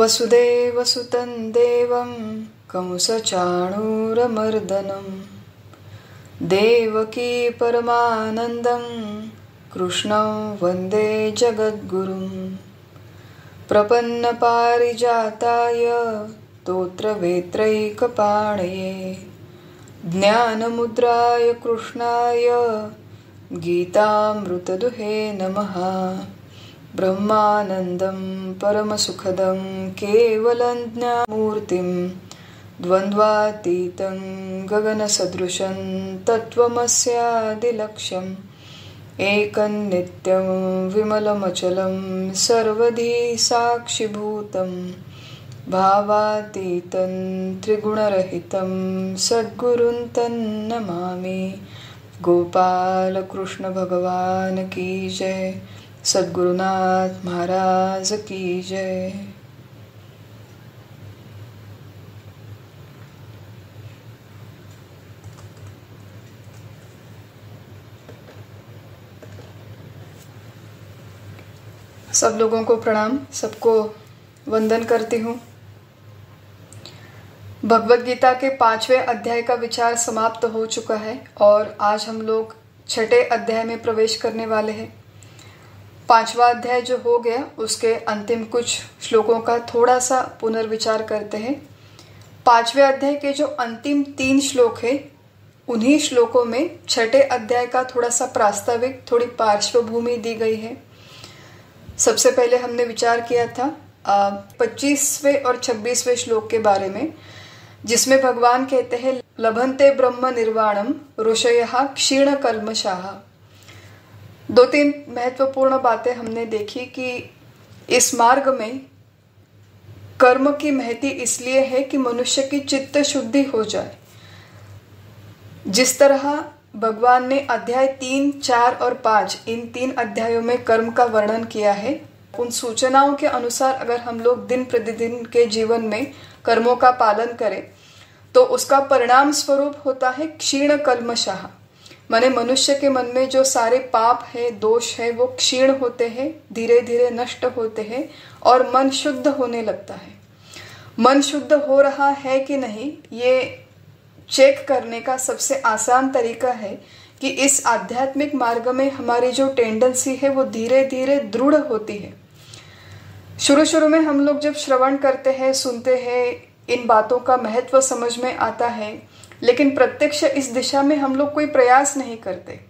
वसुदेवसुतं देवं कंसचाणूरमर्दनं देवकी परमानन्दं कृष्णं वन्दे जगद्गुरुं प्रपन्नपारिजाताय स्तोत्रवेत्रैकपाणये ज्ञानमुद्राय कृष्णाय गीतामृतदुहे नमः। ब्रह्मानन्दं परमसुखदं केवलं ज्ञानमूर्तिं द्वन्द्वातीतं गगनसदृशं तत्त्वमस्यादिलक्ष्यम् एकं नित्यं विमलमचलं सर्वधी साक्षिभूतं भावातीतं त्रिगुणरहितं सद्गुरुं तन्नमामि। गोपाल कृष्ण भगवान की जय, सद्गुरुनाथ महाराज की जय। सब लोगों को प्रणाम, सबको वंदन करती हूँ। भगवद गीता के 5वें अध्याय का विचार समाप्त हो चुका है और आज हम लोग 6ठे अध्याय में प्रवेश करने वाले हैं। 5वां अध्याय जो हो गया उसके अंतिम कुछ श्लोकों का थोड़ा सा पुनर्विचार करते हैं। 5वें अध्याय के जो अंतिम 3 श्लोक है उन्हीं श्लोकों में 6ठे अध्याय का थोड़ा सा प्रास्ताविक, थोड़ी पार्श्वभूमि दी गई है। सबसे पहले हमने विचार किया था 25वें और 26वें श्लोक के बारे में, जिसमें भगवान कहते हैं लभन्ते ब्रह्म निर्वाणम ऋषयः क्षीण कल्मषाः। 2-3 महत्वपूर्ण बातें हमने देखी कि इस मार्ग में कर्म की महती इसलिए है कि मनुष्य की चित्त शुद्धि हो जाए। जिस तरह भगवान ने अध्याय 3, 4 और 5 इन 3 अध्यायों में कर्म का वर्णन किया है, उन सूचनाओं के अनुसार अगर हम लोग दिन प्रतिदिन के जीवन में कर्मों का पालन करें तो उसका परिणाम स्वरूप होता है क्षीण कल्मषाः। माने मनुष्य के मन में जो सारे पाप है, दोष है, वो क्षीण होते हैं, धीरे धीरे नष्ट होते हैं और मन शुद्ध होने लगता है। मन शुद्ध हो रहा है कि नहीं, ये चेक करने का सबसे आसान तरीका है कि इस आध्यात्मिक मार्ग में हमारी जो टेंडेंसी है वो धीरे धीरे दृढ़ होती है। शुरू में हम लोग जब श्रवण करते हैं, सुनते हैं, इन बातों का महत्व समझ में आता है, लेकिन प्रत्यक्ष इस दिशा में हम लोग कोई प्रयास नहीं करते।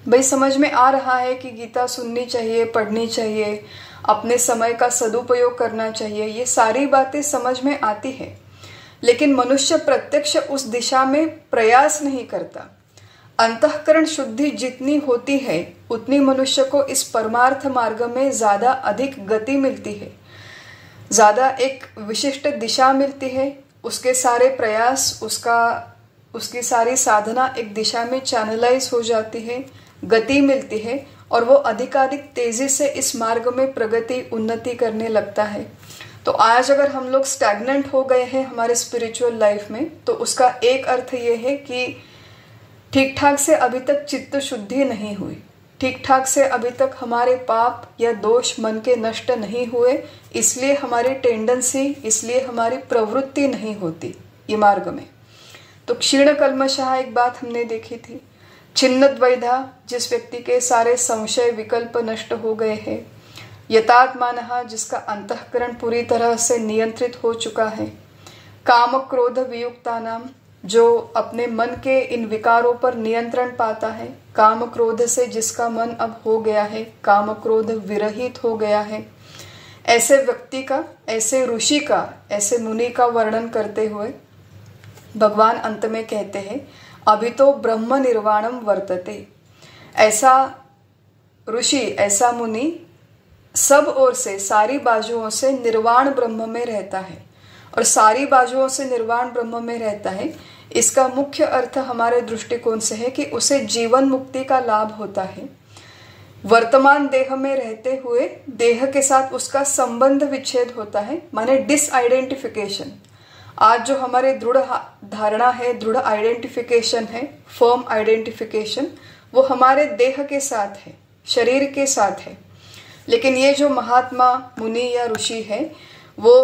भाई समझ में आ रहा है कि गीता सुननी चाहिए, पढ़नी चाहिए, अपने समय का सदुपयोग करना चाहिए, ये सारी बातें समझ में आती है, लेकिन मनुष्य प्रत्यक्ष उस दिशा में प्रयास नहीं करता। अंतःकरण शुद्धि जितनी होती है उतनी मनुष्य को इस परमार्थ मार्ग में ज्यादा अधिक गति मिलती है, ज्यादा एक विशिष्ट दिशा मिलती है। उसके सारे प्रयास, उसकी सारी साधना एक दिशा में चैनलाइज हो जाती है, गति मिलती है और वो अधिकाधिक तेजी से इस मार्ग में प्रगति, उन्नति करने लगता है। तो आज अगर हम लोग स्टैग्नेंट हो गए हैं हमारे स्पिरिचुअल लाइफ में, तो उसका एक अर्थ ये है कि ठीक ठाक से अभी तक चित्त शुद्धि नहीं हुई, ठीक ठाक से अभी तक हमारे पाप या दोष मन के नष्ट नहीं हुए, इसलिए हमारी टेंडेंसी, इसलिए हमारी प्रवृत्ति नहीं होती ये मार्ग में। तो क्षीण कल्मषाः एक बात हमने देखी थी। छिन्न द्वैधा, जिस व्यक्ति के सारे संशय विकल्प नष्ट हो गए हैं। यतात्मानः, जिसका अंतःकरण पूरी तरह से नियंत्रित हो चुका है। काम क्रोध वियुक्तानाम, जो अपने मन के इन विकारों पर नियंत्रण पाता है। काम क्रोध से जिसका मन अब हो गया है, काम क्रोध विरहित हो गया है, ऐसे व्यक्ति का, ऐसे ऋषि का, ऐसे मुनि का वर्णन करते हुए भगवान अंत में कहते हैं अभी तो ब्रह्म निर्वाणम वर्तते। ऐसा ऋषि, ऐसा मुनि सब ओर से, सारी बाजुओं से निर्वाण ब्रह्म में रहता है। और सारी बाजुओं से निर्वाण ब्रह्म में रहता है, इसका मुख्य अर्थ हमारे दृष्टिकोण से है कि उसे जीवन मुक्ति का लाभ होता है। वर्तमान देह में रहते हुए देह के साथ उसका संबंध विच्छेद होता है, माने डिसआइडेंटिफिकेशन। आज जो हमारे दृढ़ धारणा है, दृढ़ आइडेंटिफिकेशन है, फर्म आइडेंटिफिकेशन, वो हमारे देह के साथ है, शरीर के साथ है। लेकिन ये जो महात्मा, मुनि या ऋषि है, वो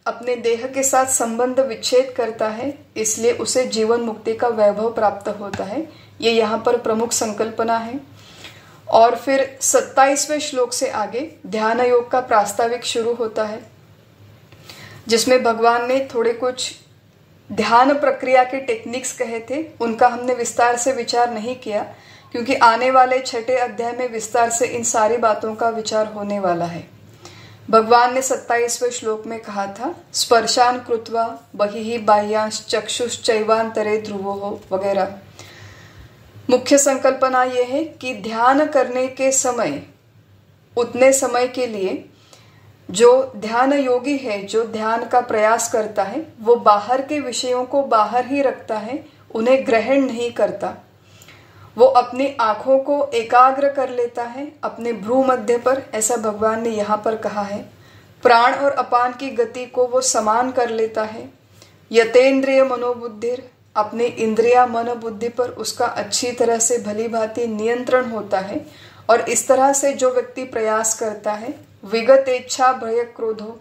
अपने देह के साथ संबंध विच्छेद करता है, इसलिए उसे जीवन मुक्ति का वैभव प्राप्त होता है। ये यहाँ पर प्रमुख संकल्पना है। और फिर 27वें श्लोक से आगे ध्यान योग का प्रास्ताविक शुरू होता है, जिसमें भगवान ने थोड़े कुछ ध्यान प्रक्रिया के टेक्निक्स कहे थे। उनका हमने विस्तार से विचार नहीं किया, क्योंकि आने वाले 6ठे अध्याय में विस्तार से इन सारी बातों का विचार होने वाला है। भगवान ने 27वें श्लोक में कहा था, स्पर्शान कृत्वा बहिः बाह्यांश चक्षुश्चैवांतरे ध्रुवो हो वगैरह। मुख्य संकल्पना यह है कि ध्यान करने के समय, उतने समय के लिए जो ध्यान योगी है, जो ध्यान का प्रयास करता है, वो बाहर के विषयों को बाहर ही रखता है, उन्हें ग्रहण नहीं करता। वो अपनी आंखों को एकाग्र कर लेता है अपने भ्रू मध्य पर, ऐसा भगवान ने यहाँ पर कहा है। प्राण और अपान की गति को वो समान कर लेता है। यतेन्द्रिय मनोबुद्धिर, अपने इंद्रिया मन बुद्धि पर उसका अच्छी तरह से भली भांति नियंत्रण होता है। और इस तरह से जो व्यक्ति प्रयास करता है, विगत इच्छा भय क्रोधो,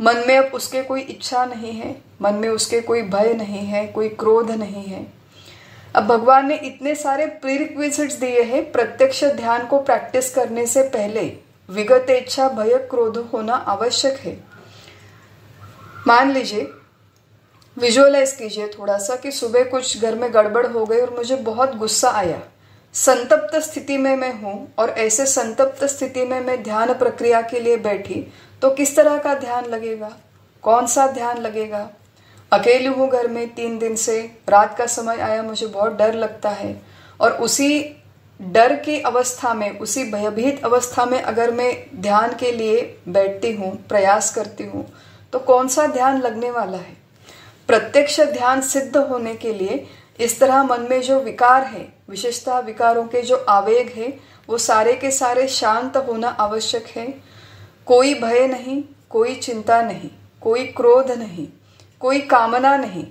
मन में अब उसके कोई इच्छा नहीं है, मन में उसके कोई भय नहीं है, कोई क्रोध नहीं है। अब भगवान ने इतने सारे प्रीरिक्विजिट्स दिए हैं प्रत्यक्ष ध्यान को प्रैक्टिस करने से पहले। विगत इच्छा भय क्रोध होना आवश्यक है। मान लीजिए, विजुअलाइज कीजिए थोड़ा सा कि सुबह कुछ घर में गड़बड़ हो गई और मुझे बहुत गुस्सा आया। संतप्त स्थिति में मैं हूं और ऐसे संतप्त स्थिति में मैं ध्यान प्रक्रिया के लिए बैठी, तो किस तरह का ध्यान लगेगा, कौन सा ध्यान लगेगा। अकेली हूँ घर में 3 दिन से, रात का समय आया, मुझे बहुत डर लगता है, और उसी डर की अवस्था में, उसी भयभीत अवस्था में अगर मैं ध्यान के लिए बैठती हूँ, प्रयास करती हूँ, तो कौन सा ध्यान लगने वाला है। प्रत्यक्ष ध्यान सिद्ध होने के लिए इस तरह मन में जो विकार है, विशेषतः विकारों के जो आवेग है, वो सारे के सारे शांत होना आवश्यक है। कोई भय नहीं, कोई चिंता नहीं, कोई क्रोध नहीं, कोई कामना नहीं।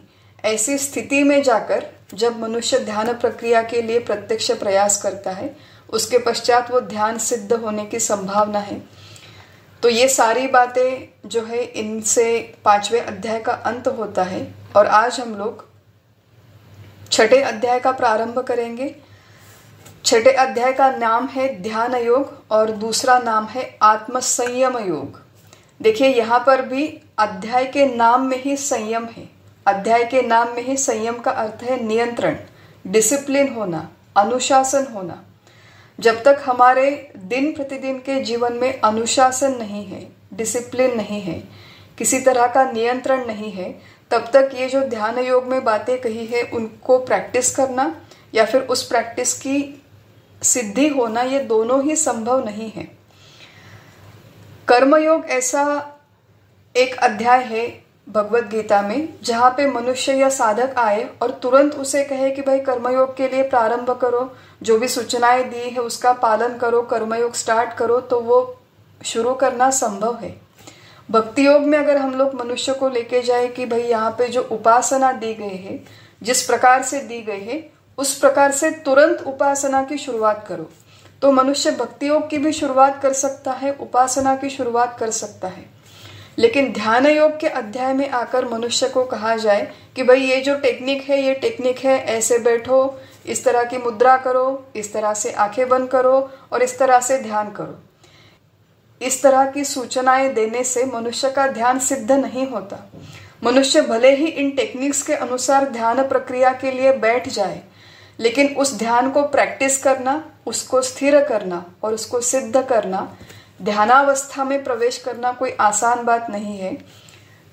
ऐसी स्थिति में जाकर जब मनुष्य ध्यान प्रक्रिया के लिए प्रत्यक्ष प्रयास करता है, उसके पश्चात वो ध्यान सिद्ध होने की संभावना है। तो ये सारी बातें जो है, इनसे 5वें अध्याय का अंत होता है। और आज हम लोग 6ठे अध्याय का प्रारंभ करेंगे। 6ठे अध्याय का नाम है ध्यान योग और दूसरा नाम है आत्म संयम योग। देखिए, यहाँ पर भी अध्याय के नाम में ही संयम है। अध्याय के नाम में ही संयम का अर्थ है नियंत्रण, डिसिप्लिन होना, अनुशासन होना। जब तक हमारे दिन प्रतिदिन के जीवन में अनुशासन नहीं है, डिसिप्लिन नहीं है, किसी तरह का नियंत्रण नहीं है, तब तक ये जो ध्यान योग में बातें कही है उनको प्रैक्टिस करना या फिर उस प्रैक्टिस की सिद्धि होना, ये दोनों ही संभव नहीं है। कर्मयोग ऐसा एक अध्याय है भगवत गीता में, जहाँ पे मनुष्य या साधक आए और तुरंत उसे कहे कि भाई कर्मयोग के लिए प्रारंभ करो, जो भी सूचनाएं दी है उसका पालन करो, कर्मयोग स्टार्ट करो, तो वो शुरू करना संभव है। भक्ति योग में अगर हम लोग मनुष्य को लेके जाए कि भाई यहाँ पे जो उपासना दी गई है, जिस प्रकार से दी गई है, उस प्रकार से तुरंत उपासना की शुरुआत करो, तो मनुष्य भक्ति योग की भी शुरुआत कर सकता है, उपासना की शुरुआत कर सकता है। लेकिन ध्यान योग के अध्याय में आकर मनुष्य को कहा जाए कि भाई ये जो टेक्निक है, ये टेक्निक है, ऐसे बैठो, इस तरह की मुद्रा करो, इस तरह से आंखें बंद करो और इस तरह से ध्यान करो। इस तरह की सूचनाएं देने से मनुष्य का ध्यान सिद्ध नहीं होता। मनुष्य भले ही इन टेक्निक्स के अनुसार ध्यान प्रक्रिया के लिए बैठ जाए, लेकिन उस ध्यान को प्रैक्टिस करना, उसको स्थिर करना और उसको सिद्ध करना, ध्यानावस्था में प्रवेश करना कोई आसान बात नहीं है।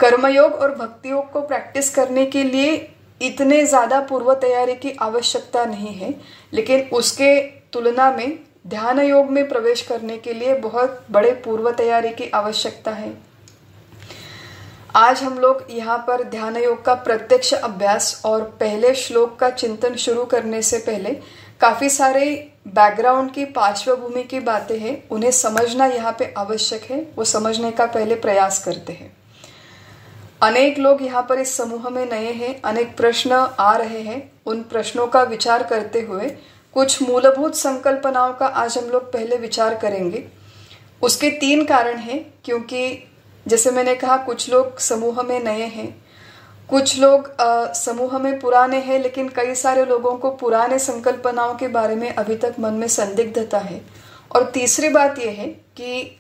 कर्मयोग और भक्ति योग को प्रैक्टिस करने के लिए इतने ज़्यादा पूर्व तैयारी की आवश्यकता नहीं है, लेकिन उसके तुलना में ध्यान योग में प्रवेश करने के लिए बहुत बड़े पूर्व तैयारी की आवश्यकता है। आज हम लोग यहाँ पर ध्यान योग का प्रत्यक्ष अभ्यास और पहले श्लोक का चिंतन शुरू करने से पहले काफ़ी सारे बैकग्राउंड की, पार्श्वभूमि की बातें हैं, उन्हें समझना यहाँ पे आवश्यक है। वो समझने का पहले प्रयास करते हैं। अनेक लोग यहाँ पर इस समूह में नए हैं, अनेक प्रश्न आ रहे हैं। उन प्रश्नों का विचार करते हुए कुछ मूलभूत संकल्पनाओं का आज हम लोग पहले विचार करेंगे। उसके 3 कारण हैं, क्योंकि जैसे मैंने कहा, कुछ लोग समूह में नए हैं, कुछ लोग समूह में पुराने हैं, लेकिन कई सारे लोगों को पुराने संकल्पनाओं के बारे में अभी तक मन में संदिग्धता है। और तीसरी बात यह है कि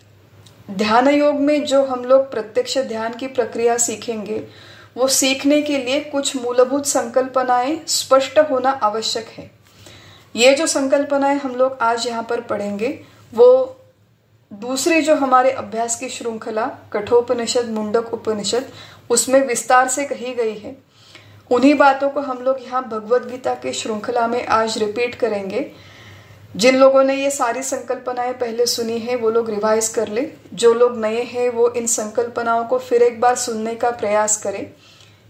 ध्यान योग में जो हम लोग प्रत्यक्ष ध्यान की प्रक्रिया सीखेंगे, वो सीखने के लिए कुछ मूलभूत संकल्पनाएं स्पष्ट होना आवश्यक है। ये जो संकल्पनाएं हम लोग आज यहाँ पर पढ़ेंगे, वो दूसरी जो हमारे अभ्यास की श्रृंखला कठोपनिषद, मुंडक उपनिषद, उसमें विस्तार से कही गई है। उन्हीं बातों को हम लोग यहाँ भगवद गीता के श्रृंखला में आज रिपीट करेंगे। जिन लोगों ने ये सारी संकल्पनाएं पहले सुनी है, वो लोग रिवाइज कर ले। जो लोग नए हैं वो इन संकल्पनाओं को फिर एक बार सुनने का प्रयास करें।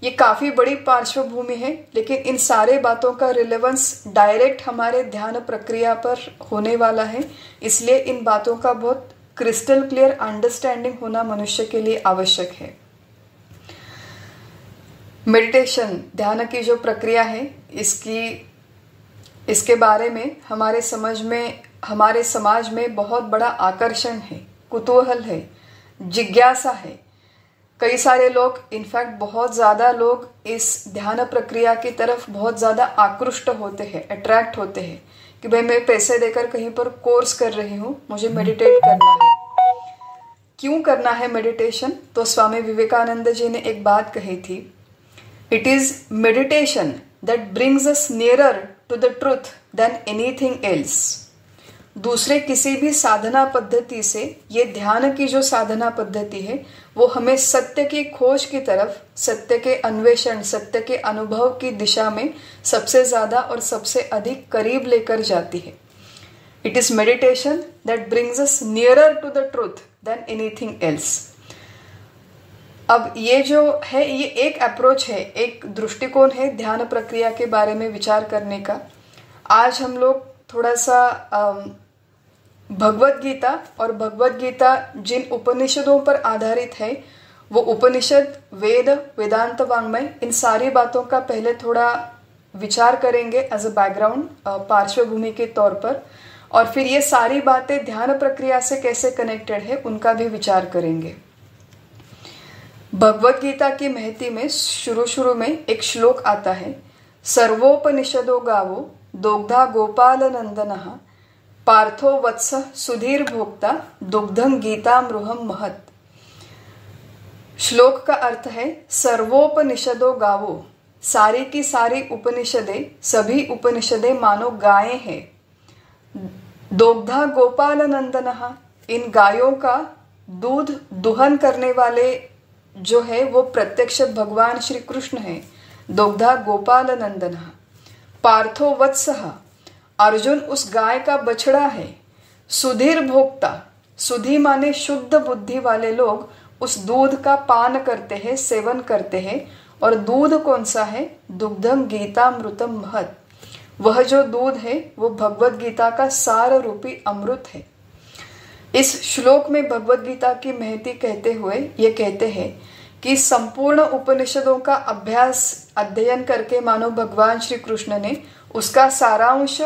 ये काफी बड़ी पार्श्वभूमि है, लेकिन इन सारे बातों का रिलेवेंस डायरेक्ट हमारे ध्यान प्रक्रिया पर होने वाला है, इसलिए इन बातों का बहुत क्रिस्टल क्लियर अंडरस्टैंडिंग होना मनुष्य के लिए आवश्यक है। मेडिटेशन, ध्यान की जो प्रक्रिया है, इसके बारे में हमारे समाज में बहुत बड़ा आकर्षण है, कुतूहल है, जिज्ञासा है। कई सारे लोग, इनफैक्ट बहुत ज़्यादा लोग इस ध्यान प्रक्रिया की तरफ बहुत ज़्यादा आकृष्ट होते हैं, अट्रैक्ट होते हैं कि भाई मैं पैसे देकर कहीं पर कोर्स कर रही हूँ, मुझे मेडिटेट करना है। क्यों करना है मेडिटेशन? तो स्वामी विवेकानंद जी ने एक बात कही थी, it is meditation that brings us nearer to the truth than anything else. दूसरे किसी भी साधना पद्धति से ये ध्यान की जो साधना पद्धति है, वो हमें सत्य की खोज की तरफ, सत्य के अन्वेषण, सत्य के अनुभव की दिशा में सबसे ज्यादा और सबसे अधिक करीब लेकर जाती है। It is meditation that brings us nearer to the truth than anything else. अब ये जो है, ये एक अप्रोच है, एक दृष्टिकोण है ध्यान प्रक्रिया के बारे में विचार करने का। आज हम लोग थोड़ा सा भगवद गीता, और भगवद गीता जिन उपनिषदों पर आधारित है, वो उपनिषद, वेद, वेदांत वाङ्मय, इन सारी बातों का पहले थोड़ा विचार करेंगे एज अ बैकग्राउंड, पार्श्वभूमि के तौर पर, और फिर ये सारी बातें ध्यान प्रक्रिया से कैसे कनेक्टेड है उनका भी विचार करेंगे। भगवद गीता की महती में शुरू में एक श्लोक आता है, सर्वोपनिषदो गावो दोग्धा गोपाल नंदनः पार्थो वत्स सुधीर भोक्ता दुग्धं गीतामृहं महत्। श्लोक का अर्थ है, सर्वोपनिषदो गावो, सारी की सारी उपनिषदें, सभी उपनिषदें मानो गायें हैं। दोग्धा गोपाल नंदनः, इन गायों का दूध दुहन करने वाले जो है वो प्रत्यक्ष भगवान श्री कृष्ण है। दोग्धा गोपाल नंदनः। पार्थो वत्सः, अर्जुन उस गाय का बछड़ा है। सुधीर भोक्ता, सुधी माने शुद्ध बुद्धि वाले लोग उस दूध का पान करते हैं, सेवन करते हैं। और दूध कौन सा है? दुग्धम गीतामृतम महत्। वह जो दूध है वो भगवद गीता का सार रूपी अमृत है। इस श्लोक में भगवद गीता की महती कहते हुए ये कहते हैं कि संपूर्ण उपनिषदों का अध्ययन करके मानो भगवान श्री कृष्ण ने उसका सारांश,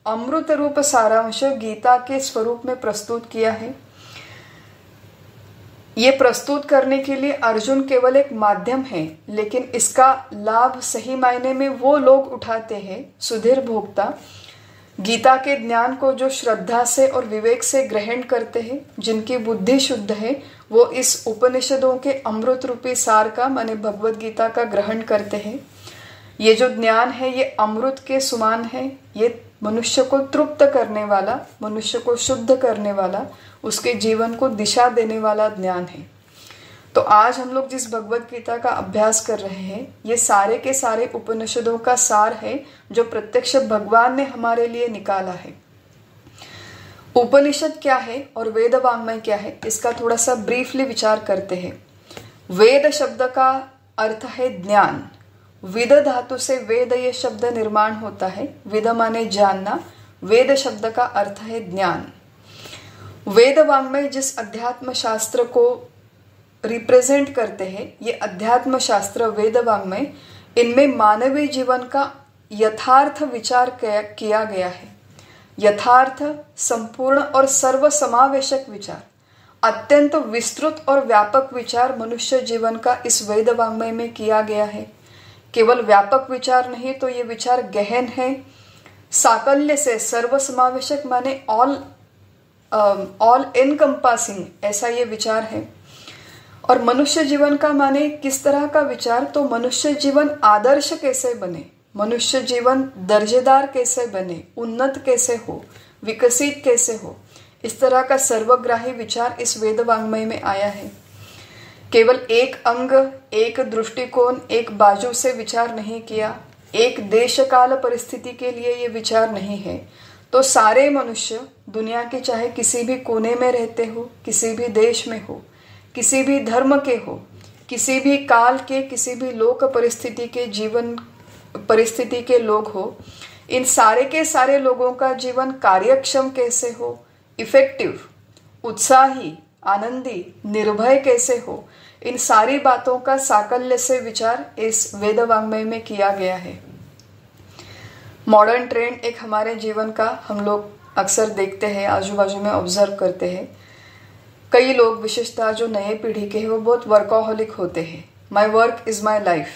अमृत रूप सारांश गीता के स्वरूप में प्रस्तुत किया है। ये प्रस्तुत करने के लिए अर्जुन केवल एक माध्यम है, लेकिन इसका लाभ सही मायने में वो लोग उठाते हैं, सुधीर भोक्ता, गीता के ज्ञान को जो श्रद्धा से और विवेक से ग्रहण करते हैं, जिनकी बुद्धि शुद्ध है, वो इस उपनिषदों के अमृत रूपी सार का, माने भगवद गीता का ग्रहण करते हैं। ये जो ज्ञान है ये अमृत के समान है। ये मनुष्य को तृप्त करने वाला, मनुष्य को शुद्ध करने वाला, उसके जीवन को दिशा देने वाला ज्ञान है। तो आज हम लोग जिस भगवद गीता का अभ्यास कर रहे हैं, ये सारे के सारे उपनिषदों का सार है जो प्रत्यक्ष भगवान ने हमारे लिए निकाला है। उपनिषद क्या है और वेद वाङ्मय क्या है, इसका थोड़ा सा ब्रीफली विचार करते हैं। वेद शब्द का अर्थ है ज्ञान। विद धातु से वेद ये शब्द निर्माण होता है। विद माने जानना, वेद शब्द का अर्थ है ज्ञान। वेद वाङ्मय जिस अध्यात्म शास्त्र को रिप्रेजेंट करते हैं, ये अध्यात्म शास्त्र वेद वाङ्मय, इनमें मानवीय जीवन का यथार्थ विचार किया गया है। यथार्थ, संपूर्ण और सर्वसमावेशक विचार। अत्यंत विस्तृत और व्यापक विचार मनुष्य जीवन का इस वेद वाङ्मय में किया गया है। केवल व्यापक विचार नहीं, तो ये विचार गहन है, साकल्य से, सर्वसमावेशक माने ऑल एनकम्पासिंग, ऐसा ये विचार है। और मनुष्य जीवन का माने किस तरह का विचार, तो मनुष्य जीवन आदर्श कैसे बने, मनुष्य जीवन दर्जेदार कैसे बने, उन्नत कैसे हो, विकसित कैसे हो, इस तरह का सर्वग्राही विचार इस वेद वाङ्मय में आया है। केवल एक अंग, एक दृष्टिकोण, एक बाजू से विचार नहीं किया, एक देश काल परिस्थिति के लिए ये विचार नहीं है। तो सारे मनुष्य दुनिया के चाहे किसी भी कोने में रहते हो, किसी भी देश में हो, किसी भी धर्म के हो, किसी भी काल के, किसी भी लोक परिस्थिति के, जीवन परिस्थिति के लोग हो, इन सारे के सारे लोगों का जीवन कार्यक्षम कैसे हो, इफेक्टिव, उत्साही, आनंदी, निर्भय कैसे हो, इन सारी बातों का साकल्य से विचार इस वेद वाङ्मय में किया गया है। मॉडर्न ट्रेंड एक हमारे जीवन का हम लोग अक्सर देखते हैं, आजू बाजू में ऑब्जर्व करते हैं। कई लोग, विशेषतः जो नए पीढ़ी के हैं, वो बहुत वर्कोहलिक होते हैं। My work is my life.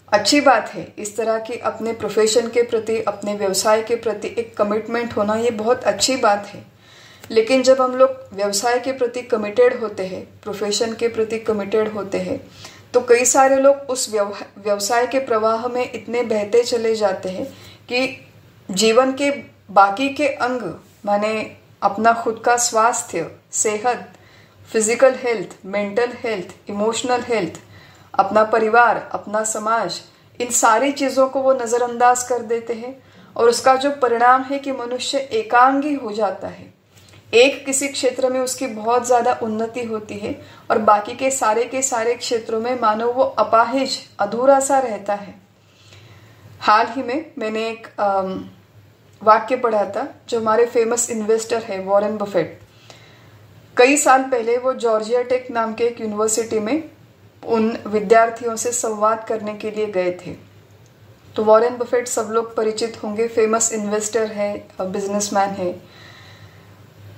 अच्छी बात है, इस तरह की अपने प्रोफेशन के प्रति, अपने व्यवसाय के प्रति एक कमिटमेंट होना, ये बहुत अच्छी बात है। लेकिन जब हम लोग व्यवसाय के प्रति कमिटेड होते हैं, प्रोफेशन के प्रति कमिटेड होते हैं, तो कई सारे लोग उस व्यवसाय के प्रवाह में इतने बहते चले जाते हैं कि जीवन के बाकी के अंग, माने अपना खुद का स्वास्थ्य, सेहत, physical health, mental health, emotional health, अपना परिवार, अपना समाज, इन सारी चीज़ों को वो नज़रअंदाज कर देते हैं। और उसका जो परिणाम है कि मनुष्य एकांगी हो जाता है। एक किसी क्षेत्र में उसकी बहुत ज़्यादा उन्नति होती है और बाकी के सारे क्षेत्रों में मानो वो अपाहिज, अधूरा सा रहता है। हाल ही में मैंने एक वाक्य पढ़ा था, जो हमारे फेमस इन्वेस्टर है वॉरेन बफेट। कई साल पहले वो जॉर्जिया टेक नाम के एक यूनिवर्सिटी में उन विद्यार्थियों से संवाद करने के लिए गए थे। तो वॉरेन बफेट सब लोग परिचित होंगे, फेमस इन्वेस्टर है, बिजनेसमैन है।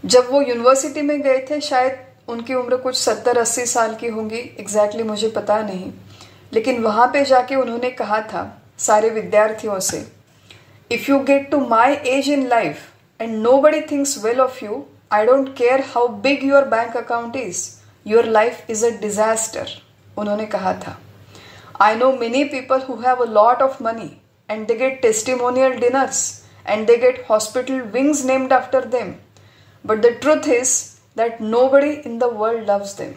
जब वो यूनिवर्सिटी में गए थे, शायद उनकी उम्र कुछ 70-80 साल की होंगी, एग्जैक्टली मुझे पता नहीं। लेकिन वहाँ पे जाके उन्होंने कहा था सारे विद्यार्थियों से, if you get to my age in life and nobody thinks well of you, I don't care how big your bank account is, your life is a disaster, उन्होंने कहा था। I know many people who have a lot of money and they get testimonial dinners and they get hospital wings named after them, but the truth is that nobody in the world loves them.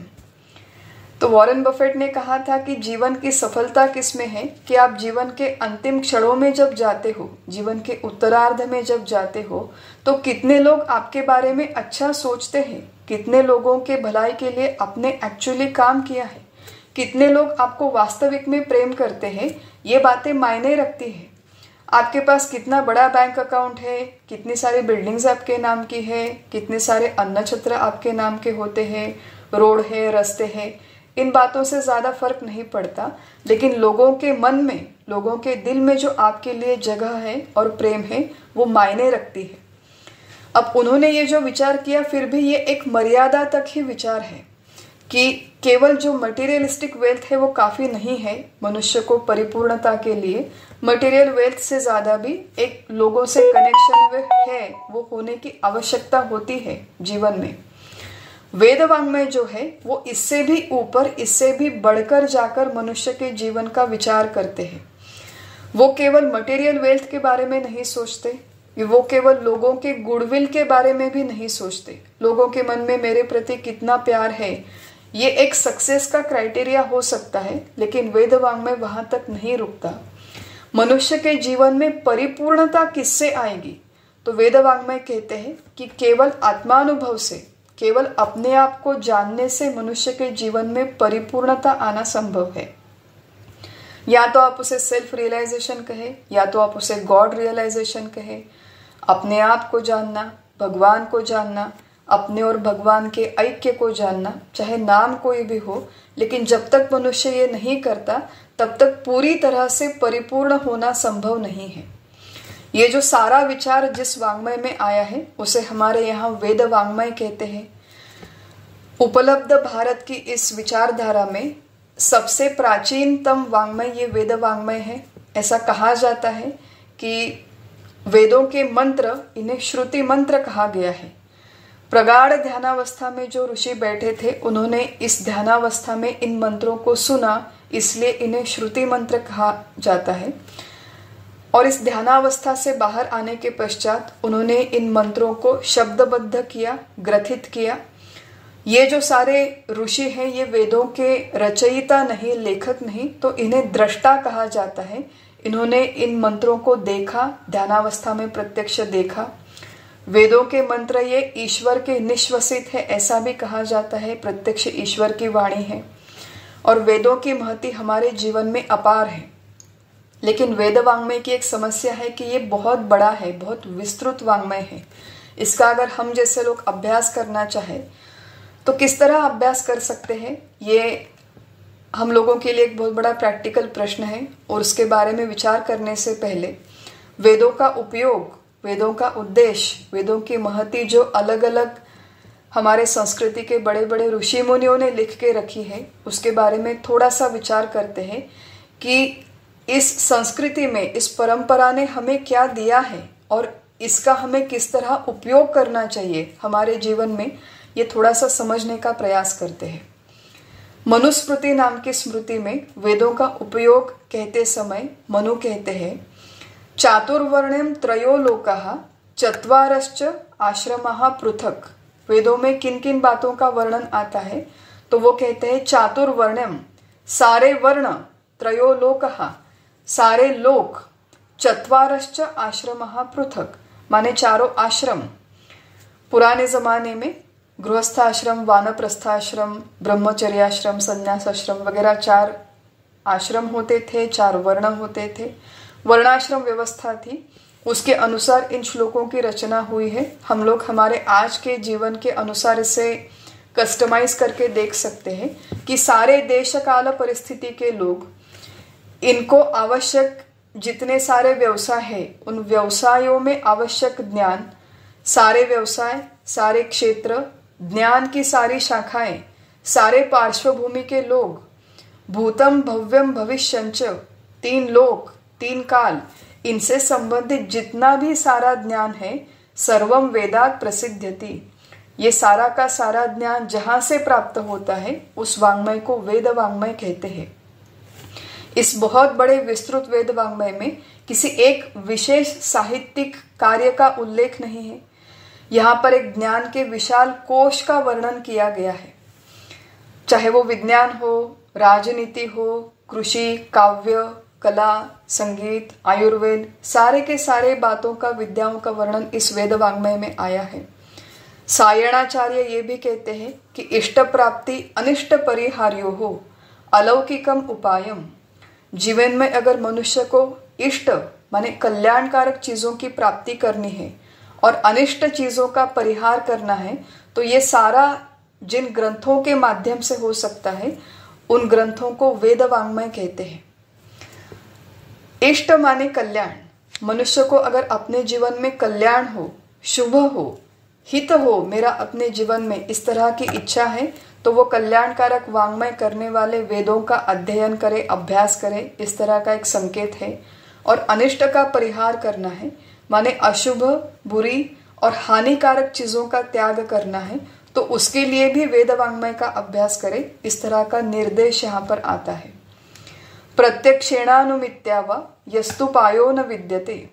तो Warren Buffett ने कहा था कि जीवन की सफलता किसमें है कि आप जीवन के अंतिम क्षणों में जब जाते हो, जीवन के उत्तरार्ध में जब जाते हो, तो कितने लोग आपके बारे में अच्छा सोचते हैं, कितने लोगों के भलाई के लिए आपने एक्चुअली काम किया है, कितने लोग आपको वास्तविक में प्रेम करते हैं, ये बातें मायने रखती है। आपके पास कितना बड़ा बैंक अकाउंट है, कितनी सारी बिल्डिंग्स आपके नाम की है, कितने सारे अन्न छत्र आपके नाम के होते हैं, रोड है, रास्ते हैं, इन बातों से ज़्यादा फर्क नहीं पड़ता। लेकिन लोगों के मन में, लोगों के दिल में जो आपके लिए जगह है और प्रेम है, वो मायने रखती है। अब उन्होंने ये जो विचार किया, फिर भी ये एक मर्यादा तक ही विचार है कि केवल जो मटेरियलिस्टिक वेल्थ है वो काफ़ी नहीं है मनुष्य को परिपूर्णता के लिए। मटेरियल वेल्थ से ज़्यादा भी एक लोगों से कनेक्शन है, वो होने की आवश्यकता होती है जीवन में। वेद वाङ्मय जो है वो इससे भी ऊपर, इससे भी बढ़कर जाकर मनुष्य के जीवन का विचार करते हैं। वो केवल मटेरियल वेल्थ के बारे में नहीं सोचते, वो केवल लोगों के गुडविल के बारे में भी नहीं सोचते। लोगों के मन में मेरे प्रति कितना प्यार है, ये एक सक्सेस का क्राइटेरिया हो सकता है, लेकिन वेद वाङ्मय वहाँ तक नहीं रुकता। मनुष्य के जीवन में परिपूर्णता किससे आएगी? तो वेद वाङ्मय कहते हैं कि केवल आत्मानुभव से, केवल अपने आप को जानने से मनुष्य के जीवन में परिपूर्णता आना संभव है। या तो आप उसे सेल्फ रियलाइजेशन कहे, या तो आप उसे गॉड रियलाइजेशन कहे। अपने आप को जानना, भगवान को जानना, अपने और भगवान के ऐक्य को जानना, चाहे नाम कोई भी हो, लेकिन जब तक मनुष्य ये नहीं करता तब तक पूरी तरह से परिपूर्ण होना संभव नहीं है। ये जो सारा विचार जिस वाङ्मय में आया है उसे हमारे यहाँ वेद वाङ्मय कहते हैं। उपलब्ध भारत की इस विचारधारा में सबसे प्राचीनतम वाङ्मय ये वेद वाङ्मय है। ऐसा कहा जाता है कि वेदों के मंत्र, इन्हें श्रुति मंत्र कहा गया है। प्रगाढ़ ध्यानावस्था में जो ऋषि बैठे थे, उन्होंने इस ध्यानावस्था में इन मंत्रों को सुना, इसलिए इन्हें श्रुति मंत्र कहा जाता है। और इस ध्यानावस्था से बाहर आने के पश्चात उन्होंने इन मंत्रों को शब्दबद्ध किया, ग्रथित किया। ये जो सारे ऋषि हैं, ये वेदों के रचयिता नहीं, लेखक नहीं, तो इन्हें दृष्टा कहा जाता है। इन्होंने इन मंत्रों को देखा, ध्यानावस्था में प्रत्यक्ष देखा। वेदों के मंत्र ये ईश्वर के निश्वसित है, ऐसा भी कहा जाता है, प्रत्यक्ष ईश्वर की वाणी है। और वेदों की महती हमारे जीवन में अपार है। लेकिन वेद वाङ्मय की एक समस्या है कि ये बहुत बड़ा है, बहुत विस्तृत वाङ्मय है। इसका अगर हम जैसे लोग अभ्यास करना चाहे तो किस तरह अभ्यास कर सकते हैं, ये हम लोगों के लिए एक बहुत बड़ा प्रैक्टिकल प्रश्न है। और उसके बारे में विचार करने से पहले वेदों का उपयोग, वेदों का उद्देश्य, वेदों की महती जो अलग अलग हमारे संस्कृति के बड़े बड़े ऋषि मुनियों ने लिख के रखी है, उसके बारे में थोड़ा सा विचार करते हैं कि इस संस्कृति में, इस परंपरा ने हमें क्या दिया है और इसका हमें किस तरह उपयोग करना चाहिए हमारे जीवन में, ये थोड़ा सा समझने का प्रयास करते हैं। मनुस्मृति नाम की स्मृति में वेदों का उपयोग कहते समय मनु कहते हैं, चातुर्वर्ण्यम त्रयो लोकाः चत्वारश्च आश्रमाः पृथक। वेदों में किन किन बातों का वर्णन आता है, तो वो कहते हैं चातुर्वर्ण्यम, सारे वर्ण, त्रयो लोकाः, सारे लोक, चत्वारश्च आश्रमाः पृथक, माने चारों आश्रम। पुराने जमाने में गृहस्थाश्रम, वानप्रस्थाश्रम, ब्रह्मचर्याश्रम, संन्यासाश्रम वगैरह 4 आश्रम होते थे, 4 वर्ण होते थे, वर्णाश्रम व्यवस्था थी। उसके अनुसार इन श्लोकों की रचना हुई है। हम लोग हमारे आज के जीवन के अनुसार इसे कस्टमाइज करके देख सकते हैं कि सारे देश काल परिस्थिति के लोग, इनको आवश्यक जितने सारे व्यवसाय है, उन व्यवसायों में आवश्यक ज्ञान, सारे व्यवसाय, सारे क्षेत्र, ज्ञान की सारी शाखाएं, सारे पार्श्वभूमि के लोग, भूतम भव्यम भविष्यंच, 3 लोक, 3 काल, इनसे संबंधित जितना भी सारा ज्ञान है, सर्वम वेदात प्रसिद्ध्यति, ये सारा का सारा ज्ञान जहां से प्राप्त होता है, उस वाङ्मय को वेद वाङ्मय कहते हैं। इस बहुत बड़े विस्तृत वेद वाङ्मय में किसी एक विशेष साहित्यिक कार्य का उल्लेख नहीं है। यहाँ पर एक ज्ञान के विशाल कोश का वर्णन किया गया है। चाहे वो विज्ञान हो, राजनीति हो, कृषि, काव्य, कला, संगीत, आयुर्वेद, सारे के सारे बातों का, विद्याओं का वर्णन इस वेद वाङ्मय में आया है। सायणाचार्य ये भी कहते हैं कि इष्ट प्राप्ति अनिष्ट परिहार्यो हो अलौकिकम उपायम। जीवन में अगर मनुष्य को इष्ट माने कल्याणकारक चीजों की प्राप्ति करनी है और अनिष्ट चीजों का परिहार करना है, तो ये सारा जिन ग्रंथों के माध्यम से हो सकता है, उन ग्रंथों को वेद वाङ्मय कहते हैं। इष्ट माने कल्याण। मनुष्य को अगर अपने जीवन में कल्याण हो, शुभ हो, हित हो, मेरा अपने जीवन में इस तरह की इच्छा है, तो वो कल्याणकारक वाङ्मय करने वाले वेदों का अध्ययन करे, अभ्यास करे, इस तरह का एक संकेत है। और अनिष्ट का परिहार करना है, माने अशुभ, बुरी और हानिकारक चीजों का त्याग करना है, तो उसके लिए भी वेद वाङ्मय का अभ्यास करे, इस तरह का निर्देश यहाँ पर आता है। प्रत्यक्षेणानुमित्या वा यस्तु पायो न विद्यते।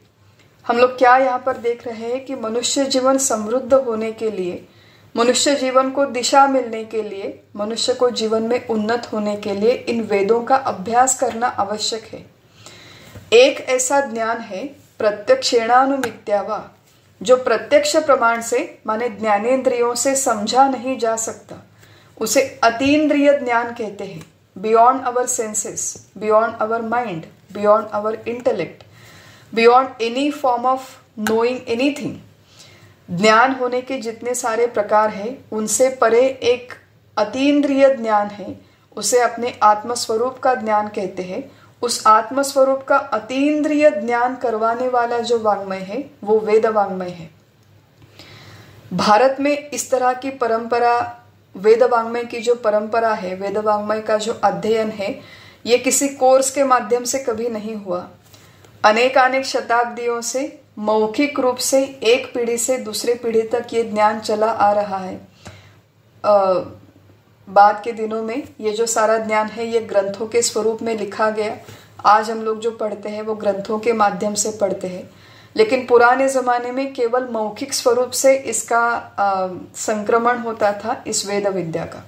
हम लोग क्या यहाँ पर देख रहे हैं कि मनुष्य जीवन समृद्ध होने के लिए, मनुष्य जीवन को दिशा मिलने के लिए, मनुष्य को जीवन में उन्नत होने के लिए इन वेदों का अभ्यास करना आवश्यक है। एक ऐसा ज्ञान है प्रत्यक्षेणानुमित्या वा, जो प्रत्यक्ष प्रमाण से माने ज्ञानेंद्रियों से समझा नहीं जा सकता, उसे अतीन्द्रिय ज्ञान कहते हैं। Beyond our senses, beyond our mind, beyond our intellect, beyond any form of knowing anything. ज्ञान होने के जितने सारे प्रकार हैं, उनसे परे एक अतीन्द्रिय ज्ञान है, उसे अपने आत्मस्वरूप का ज्ञान कहते हैं। उस आत्मस्वरूप का अतीन्द्रिय ज्ञान करवाने वाला जो वाङ्मय है, वो वेद वाङ्मय है। भारत में इस तरह की परंपरा वेद वांग्मय की जो परंपरा है, वेद वांग्मय का जो अध्ययन है, ये किसी कोर्स के माध्यम से कभी नहीं हुआ। अनेकानेक शताब्दियों से मौखिक रूप से एक पीढ़ी से दूसरी पीढ़ी तक ये ज्ञान चला आ रहा है। बाद के दिनों में ये जो सारा ज्ञान है ये ग्रंथों के स्वरूप में लिखा गया। आज हम लोग जो पढ़ते हैं वो ग्रंथों के माध्यम से पढ़ते हैं, लेकिन पुराने जमाने में केवल मौखिक स्वरूप से इसका संक्रमण होता था इस वेद विद्या का।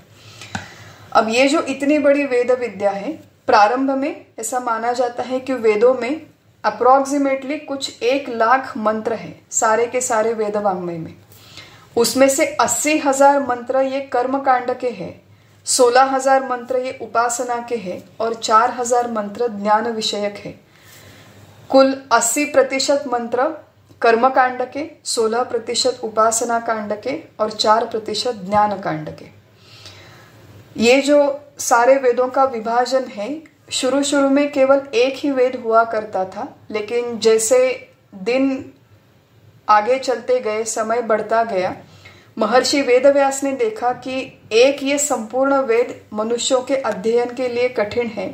अब ये जो इतनी बड़ी वेद विद्या है, प्रारंभ में ऐसा माना जाता है कि वेदों में अप्रोक्सीमेटली कुछ 1 लाख मंत्र है सारे के सारे वेद वांग्मय में। उसमें से 80,000 मंत्र ये कर्म कांड के हैं, 16,000 मंत्र ये उपासना के हैं और 4,000 मंत्र ज्ञान विषयक है। कुल 80% मंत्र कर्म कांड के, 16% उपासना कांड के और 4% ज्ञान कांड के। ये जो सारे वेदों का विभाजन है, शुरू में केवल एक ही वेद हुआ करता था, लेकिन जैसे दिन आगे चलते गए, समय बढ़ता गया, महर्षि वेदव्यास ने देखा कि एक ये संपूर्ण वेद मनुष्यों के अध्ययन के लिए कठिन है,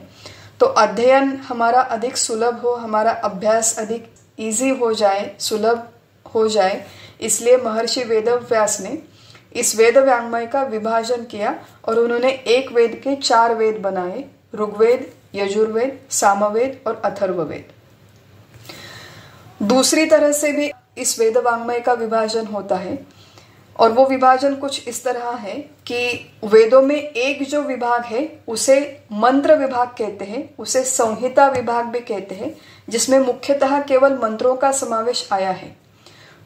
तो अध्ययन हमारा अधिक सुलभ हो, हमारा अभ्यास अधिक इजी हो जाए, सुलभ हो जाए, इसलिए महर्षि वेदव्यास ने इस वेद वांग्मय का विभाजन किया और उन्होंने एक वेद के 4 वेद बनाए, ऋग्वेद, यजुर्वेद, सामवेद और अथर्ववेद। दूसरी तरह से भी इस वेद वांग्मय का विभाजन होता है और वो विभाजन कुछ इस तरह है कि वेदों में एक जो विभाग है उसे मंत्र विभाग कहते हैं, उसे संहिता विभाग भी कहते हैं, जिसमें मुख्यतः केवल मंत्रों का समावेश आया है।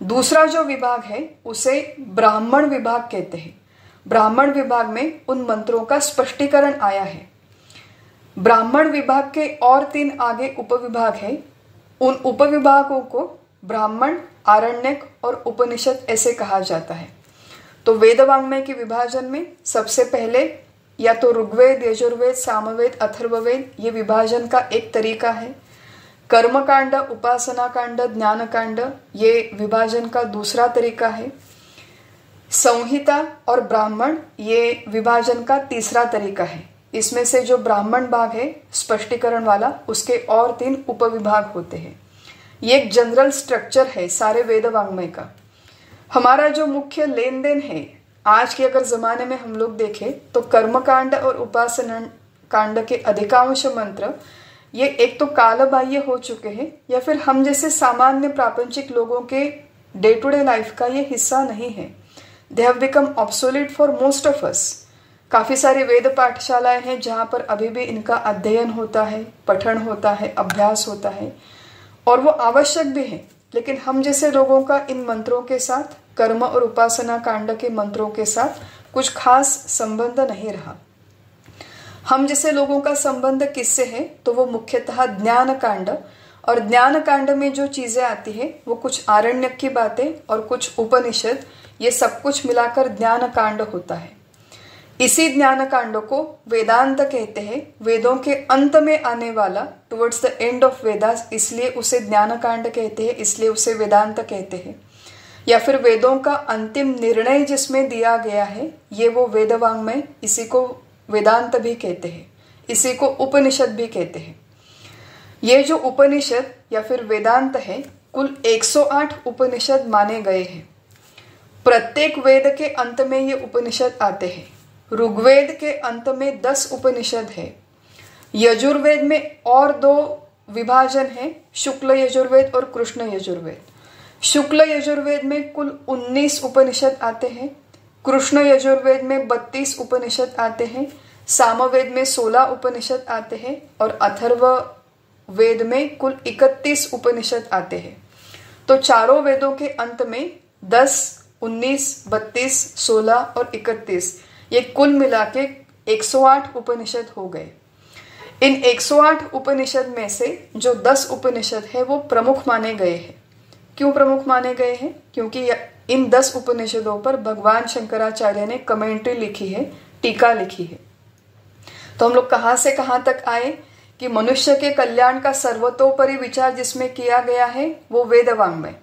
दूसरा जो विभाग है उसे ब्राह्मण विभाग कहते हैं। ब्राह्मण विभाग में उन मंत्रों का स्पष्टीकरण आया है। ब्राह्मण विभाग के और 3 आगे उपविभाग है। उन उपविभागों को ब्राह्मण, आरण्यक और उपनिषद ऐसे कहा जाता है। तो वेद वांग्मय के विभाजन में सबसे पहले या तो ऋग्वेद, यजुर्वेद, सामवेद, अथर्ववेद ये विभाजन का एक तरीका है। कर्म कांड, उपासना कांड, ज्ञान कांड ये विभाजन का दूसरा तरीका है। संहिता और ब्राह्मण ये विभाजन का तीसरा तरीका है। इसमें से जो ब्राह्मण भाग है स्पष्टीकरण वाला, उसके और 3 उपविभाग होते हैं। ये एक जनरल स्ट्रक्चर है सारे वेद वांग्मय का। हमारा जो मुख्य लेन देन है आज के अगर जमाने में हम लोग देखें तो कर्म कांड और उपासना कांड के अधिकांश मंत्र ये एक तो कालबाह्य हो चुके हैं या फिर हम जैसे सामान्य प्रापंचिक लोगों के डे टू डे लाइफ का ये हिस्सा नहीं है। They have become obsolete for most of us. काफी सारी वेद पाठशालाएं हैं जहां पर अभी भी इनका अध्ययन होता है, पठन होता है, अभ्यास होता है और वो आवश्यक भी है, लेकिन हम जैसे लोगों का इन मंत्रों के साथ, कर्म और उपासना कांड के मंत्रों के साथ कुछ खास संबंध नहीं रहा। हम जैसे लोगों का संबंध किससे है तो वो मुख्यतः ज्ञान कांड, और ज्ञान कांड में जो चीजें आती है वो कुछ आरण्यक की बातें और कुछ उपनिषद, ये सब कुछ मिलाकर ज्ञान कांड होता है। इसी ज्ञान कांड को वेदांत कहते हैं। वेदों के अंत में आने वाला, towards the end of Vedas, इसलिए उसे ज्ञान कांड कहते हैं, इसलिए उसे वेदांत कहते हैं। या फिर वेदों का अंतिम निर्णय जिसमें दिया गया है ये वो वेद वांग्मय, इसी को वेदांत भी कहते हैं, इसी को उपनिषद भी कहते हैं। ये जो उपनिषद या फिर वेदांत है, कुल 108 उपनिषद माने गए हैं। प्रत्येक वेद के अंत में ये उपनिषद आते हैं। ऋग्वेद के अंत में 10 उपनिषद है। यजुर्वेद में और 2 विभाजन है, शुक्ल यजुर्वेद और कृष्ण यजुर्वेद। शुक्ल यजुर्वेद में कुल 19 उपनिषद आते हैं। कृष्ण यजुर्वेद में 32 उपनिषद आते हैं। सामवेद में 16 उपनिषद आते हैं और अथर्व वेद में कुल 31 उपनिषद आते हैं। तो चारों वेदों के अंत में 10, 19, 32, 16 और 31 ये कुल मिला के 108 उपनिषद हो गए। इन 108 उपनिषद में से जो 10 उपनिषद है वो प्रमुख माने गए हैं। क्यों प्रमुख माने गए हैं? क्योंकि इन 10 उपनिषदों पर भगवान शंकराचार्य ने कमेंट्री लिखी है, टीका लिखी है। तो हम लोग कहां से कहां तक आए कि मनुष्य के कल्याण का सर्वतोपरि विचार जिसमें किया गया है वो वेद वांग्मय।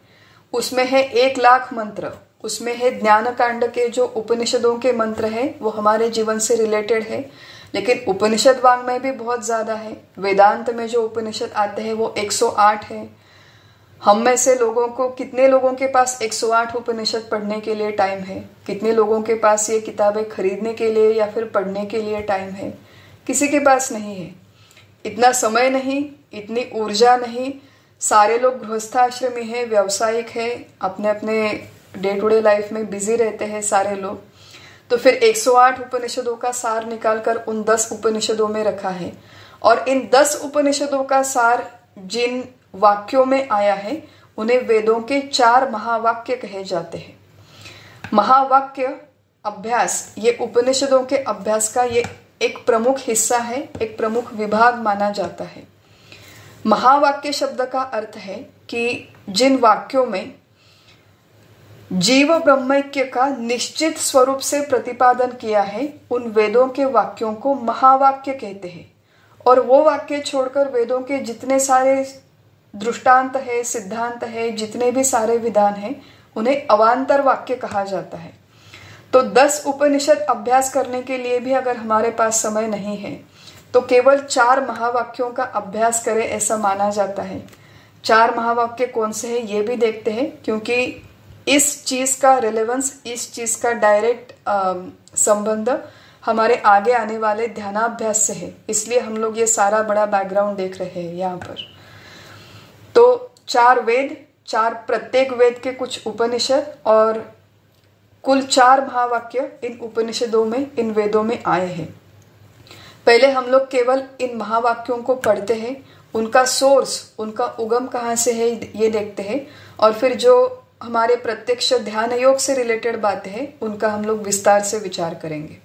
उसमें है 1 लाख मंत्र, उसमें है ज्ञान कांड के जो उपनिषदों के मंत्र है वो हमारे जीवन से रिलेटेड है, लेकिन उपनिषद वांग्मय भी बहुत ज्यादा है। वेदांत में जो उपनिषद आते हैं वो 108 है। हम में से लोगों को, कितने लोगों के पास 108 उपनिषद पढ़ने के लिए टाइम है? कितने लोगों के पास ये किताबें खरीदने के लिए या फिर पढ़ने के लिए टाइम है? किसी के पास नहीं है। इतना समय नहीं, इतनी ऊर्जा नहीं। सारे लोग गृहस्थाश्रमी है, व्यावसायिक है, अपने अपने डे टू डे लाइफ में बिजी रहते हैं सारे लोग। तो फिर 108 उपनिषदों का सार निकालकर उन 10 उपनिषदों में रखा है, और इन 10 उपनिषदों का सार जिन वाक्यों में आया है उन्हें वेदों के 4 महावाक्य कहे जाते हैं। महावाक्य अभ्यास ये उपनिषदों के अभ्यास का ये एक प्रमुख हिस्सा है, एक प्रमुख विभाग माना जाता है। महावाक्य शब्द का अर्थ है कि जिन वाक्यों में जीव ब्रह्मैक्य का निश्चित स्वरूप से प्रतिपादन किया है उन वेदों के वाक्यों को महावाक्य कहते हैं। और वो वाक्य छोड़कर वेदों के जितने सारे दृष्टांत है, सिद्धांत है, जितने भी सारे विधान हैं उन्हें अवान्तर वाक्य कहा जाता है। तो 10 उपनिषद अभ्यास करने के लिए भी अगर हमारे पास समय नहीं है तो केवल 4 महावाक्यों का अभ्यास करें ऐसा माना जाता है। 4 महावाक्य कौन से हैं ये भी देखते हैं, क्योंकि इस चीज का रिलेवेंस, इस चीज का डायरेक्ट संबंध हमारे आगे आने वाले ध्यानाभ्यास से है, इसलिए हम लोग ये सारा बड़ा बैकग्राउंड देख रहे हैं यहाँ पर। तो 4 वेद, 4 प्रत्येक वेद के कुछ उपनिषद और कुल 4 महावाक्य इन उपनिषदों में, इन वेदों में आए हैं। पहले हम लोग केवल इन महावाक्यों को पढ़ते हैं, उनका सोर्स, उनका उगम कहाँ से है ये देखते हैं, और फिर जो हमारे प्रत्यक्ष ध्यान योग से रिलेटेड बातें हैं उनका हम लोग विस्तार से विचार करेंगे।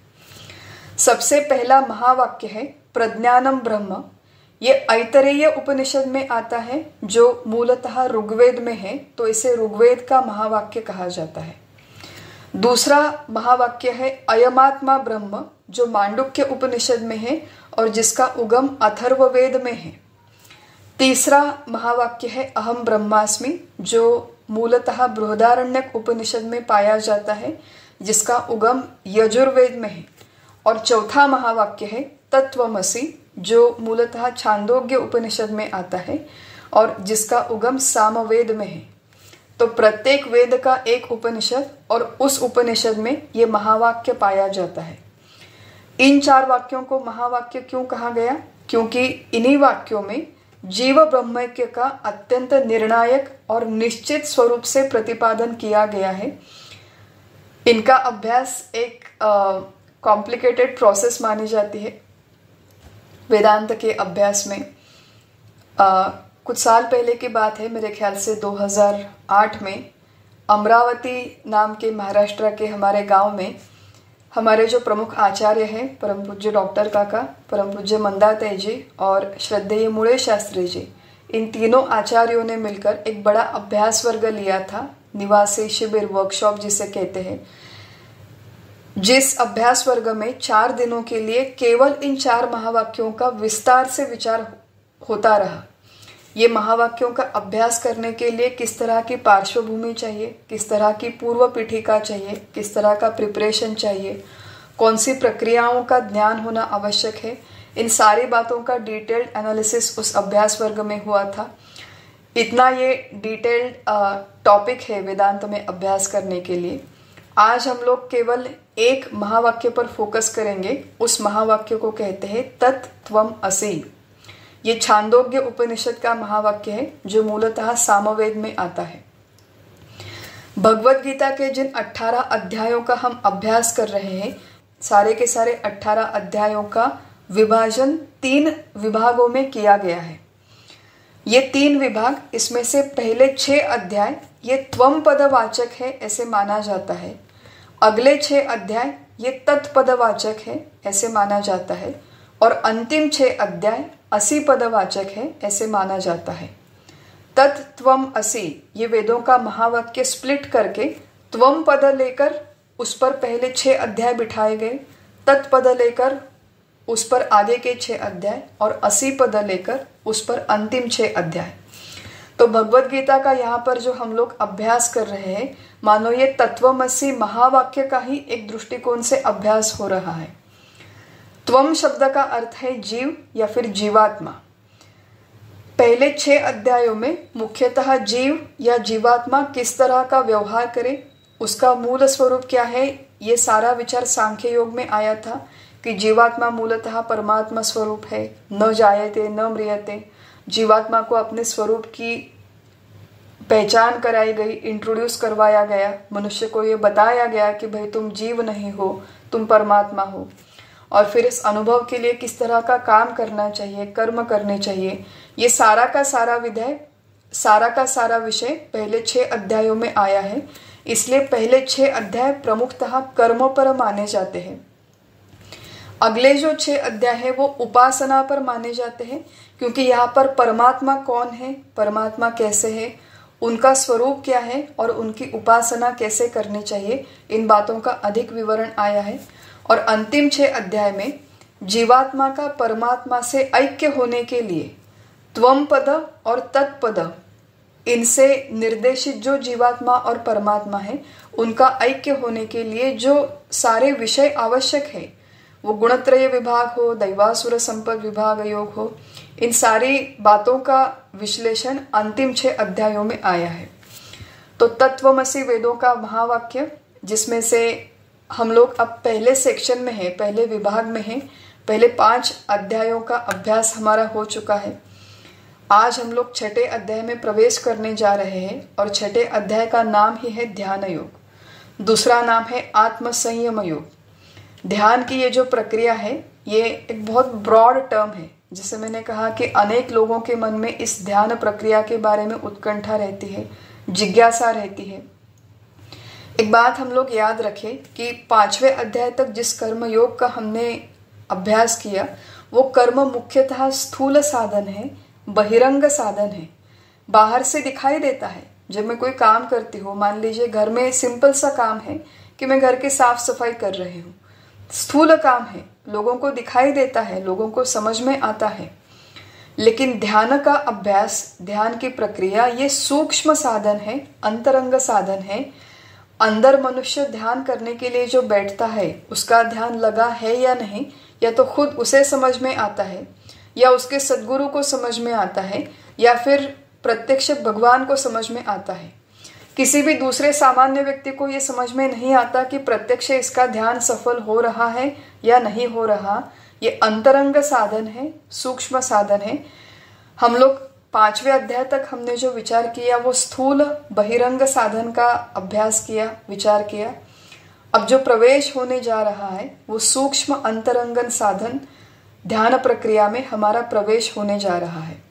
सबसे पहला महावाक्य है प्रज्ञानम ब्रह्म। ये ऐतरेय उपनिषद में आता है जो मूलतः ऋग्वेद में है, तो इसे ऋग्वेद का महावाक्य कहा जाता है। दूसरा महावाक्य है अयमात्मा ब्रह्म, जो मांडुक्य उपनिषद में है और जिसका उगम अथर्ववेद में है। तीसरा महावाक्य है अहम ब्रह्मास्मि, जो मूलतः बृहदारण्यक उपनिषद में पाया जाता है, जिसका उगम यजुर्वेद में है। और चौथा महावाक्य है तत्वमसि, जो मूलतः छांदोग्य उपनिषद में आता है और जिसका उगम सामवेद में है। तो प्रत्येक वेद का एक उपनिषद और उस उपनिषद में ये महावाक्य पाया जाता है। इन 4 वाक्यों को महावाक्य क्यों कहा गया? क्योंकि इन्हीं वाक्यों में जीव ब्रह्मैक्य का अत्यंत निर्णायक और निश्चित स्वरूप से प्रतिपादन किया गया है। इनका अभ्यास एक कॉम्प्लिकेटेड प्रोसेस मानी जाती है वेदांत के अभ्यास में। कुछ साल पहले की बात है, मेरे ख्याल से 2008 में अमरावती नाम के महाराष्ट्र के हमारे गांव में हमारे जो प्रमुख आचार्य हैं, परम पूज्य डॉक्टर काका, परम पूज्य मंदाताई जी और श्रद्धेय मुळे शास्त्री जी, इन तीनों आचार्यों ने मिलकर एक बड़ा अभ्यास वर्ग लिया था, निवासी शिविर, वर्कशॉप जिसे कहते हैं। जिस अभ्यास वर्ग में 4 दिनों के लिए केवल इन 4 महावाक्यों का विस्तार से विचार होता रहा। ये महावाक्यों का अभ्यास करने के लिए किस तरह की पार्श्वभूमि चाहिए, किस तरह की पूर्व पीठिका चाहिए, किस तरह का प्रिपरेशन चाहिए, कौन सी प्रक्रियाओं का ज्ञान होना आवश्यक है, इन सारी बातों का डिटेल्ड एनालिसिस उस अभ्यास वर्ग में हुआ था। इतना ये डिटेल्ड टॉपिक है वेदांत में अभ्यास करने के लिए। आज हम लोग केवल एक महावाक्य पर फोकस करेंगे। उस महावाक्य को कहते हैं तत्त्वम असि। ये छांदोग्य उपनिषद का महावाक्य है जो मूलतः सामवेद में आता है। भगवत गीता के जिन 18 अध्यायों का हम अभ्यास कर रहे हैं, सारे के सारे 18 अध्यायों का विभाजन 3 विभागों में किया गया है। ये 3 विभाग, इसमें से पहले 6 अध्याय ये त्वम पदवाचक है ऐसे माना जाता है। अगले 6 अध्याय ये तत्पदवाचक है ऐसे माना जाता है, और अंतिम 6 अध्याय असि पदवाचक है ऐसे माना जाता है। तत्त्वम असि ये वेदों का महावाक्य स्प्लिट करके त्वम पद लेकर उस पर पहले 6 अध्याय बिठाए गए, तत्पद लेकर उस पर आगे के 6 अध्याय और असि पद लेकर उस पर अंतिम 6 अध्याय। तो भगवत गीता का यहाँ पर जो हम लोग अभ्यास कर रहे हैं, मानो ये तत्वमसि महावाक्य का ही एक दृष्टिकोण से अभ्यास हो रहा है। त्वम शब्द का अर्थ है जीव या फिर जीवात्मा। पहले 6 अध्यायों में मुख्यतः जीव या जीवात्मा किस तरह का व्यवहार करे, उसका मूल स्वरूप क्या है, ये सारा विचार सांख्य योग में आया था कि जीवात्मा मूलतः परमात्मा स्वरूप है, न जायते न म्रियते। जीवात्मा को अपने स्वरूप की पहचान कराई गई, इंट्रोड्यूस करवाया गया, मनुष्य को ये बताया गया कि भाई तुम जीव नहीं हो, तुम परमात्मा हो। और फिर इस अनुभव के लिए किस तरह का काम करना चाहिए, कर्म करने चाहिए, ये सारा का सारा विषय पहले 6 अध्यायों में आया है। इसलिए पहले 6 अध्याय प्रमुखतः कर्मों पर माने जाते हैं। अगले जो 6 अध्याय है वो उपासना पर माने जाते हैं, क्योंकि यहाँ पर परमात्मा कौन है, परमात्मा कैसे है, उनका स्वरूप क्या है और उनकी उपासना कैसे करनी चाहिए, इन बातों का अधिक विवरण आया है। और अंतिम 6 अध्याय में जीवात्मा का परमात्मा से ऐक्य होने के लिए त्वम पद और तत्पद, इनसे निर्देशित जो जीवात्मा और परमात्मा है, उनका ऐक्य होने के लिए जो सारे विषय आवश्यक है, वो गुणत्रय विभाग हो, दैवासुर संपद विभाग योग हो, इन सारी बातों का विश्लेषण अंतिम 6 अध्यायों में आया है। तो तत्वमसि वेदों का महावाक्य, जिसमें से हम लोग अब पहले सेक्शन में है, पहले विभाग में है, पहले 5 अध्यायों का अभ्यास हमारा हो चुका है। आज हम लोग 6ठे अध्याय में प्रवेश करने जा रहे हैं और 6ठे अध्याय का नाम ही है ध्यान योग। दूसरा नाम है आत्म संयम योग। ध्यान की ये जो प्रक्रिया है, ये एक बहुत ब्रॉड टर्म है। जिसे मैंने कहा कि अनेक लोगों के मन में इस ध्यान प्रक्रिया के बारे में उत्कंठा रहती है, जिज्ञासा रहती है। एक बात हम लोग याद रखें कि 5वें अध्याय तक जिस कर्म योग का हमने अभ्यास किया, वो कर्म मुख्यतः स्थूल साधन है, बहिरंग साधन है, बाहर से दिखाई देता है। जब मैं कोई काम करती हूँ, मान लीजिए घर में सिंपल सा काम है कि मैं घर की साफ सफाई कर रही हूँ, स्थूल काम है, लोगों को दिखाई देता है, लोगों को समझ में आता है। लेकिन ध्यान का अभ्यास, ध्यान की प्रक्रिया, ये सूक्ष्म साधन है, अंतरंग साधन है। अंदर मनुष्य ध्यान करने के लिए जो बैठता है, उसका ध्यान लगा है या नहीं, या तो खुद उसे समझ में आता है, या उसके सद्गुरु को समझ में आता है, या फिर प्रत्यक्ष भगवान को समझ में आता है। किसी भी दूसरे सामान्य व्यक्ति को ये समझ में नहीं आता कि प्रत्यक्ष इसका ध्यान सफल हो रहा है या नहीं हो रहा। ये अंतरंग साधन है, सूक्ष्म साधन है। हम लोग 5वें अध्याय तक हमने जो विचार किया वो स्थूल बहिरंग साधन का अभ्यास किया, विचार किया। अब जो प्रवेश होने जा रहा है वो सूक्ष्म अंतरंगन साधन ध्यान प्रक्रिया में हमारा प्रवेश होने जा रहा है।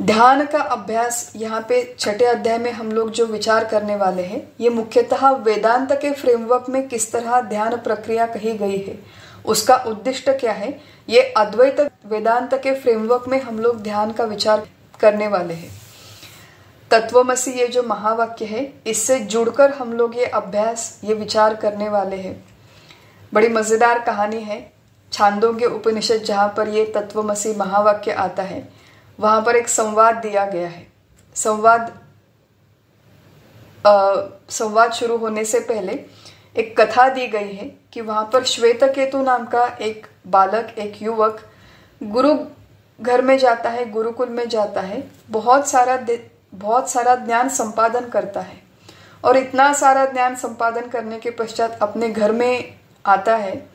ध्यान का अभ्यास यहाँ पे 6ठे अध्याय में हम लोग जो विचार करने वाले हैं, ये मुख्यतः वेदांत के फ्रेमवर्क में किस तरह ध्यान प्रक्रिया कही गई है, उसका उद्दिष्ट क्या है, ये अद्वैत वेदांत के फ्रेमवर्क में हम लोग ध्यान का विचार करने वाले हैं। तत्वमसि ये जो महावाक्य है, इससे जुड़कर हम लोग ये अभ्यास, ये विचार करने वाले हैं। बड़ी मजेदार कहानी है। छांदोग्य उपनिषद जहाँ पर ये तत्वमसि महावाक्य आता है, वहां पर एक संवाद दिया गया है। संवाद शुरू होने से पहले एक कथा दी गई है कि वहां पर श्वेतकेतु नाम का एक बालक, एक युवक गुरु घर में जाता है, गुरुकुल में जाता है, बहुत सारा ज्ञान संपादन करता है। और इतना सारा ज्ञान संपादन करने के पश्चात अपने घर में आता है।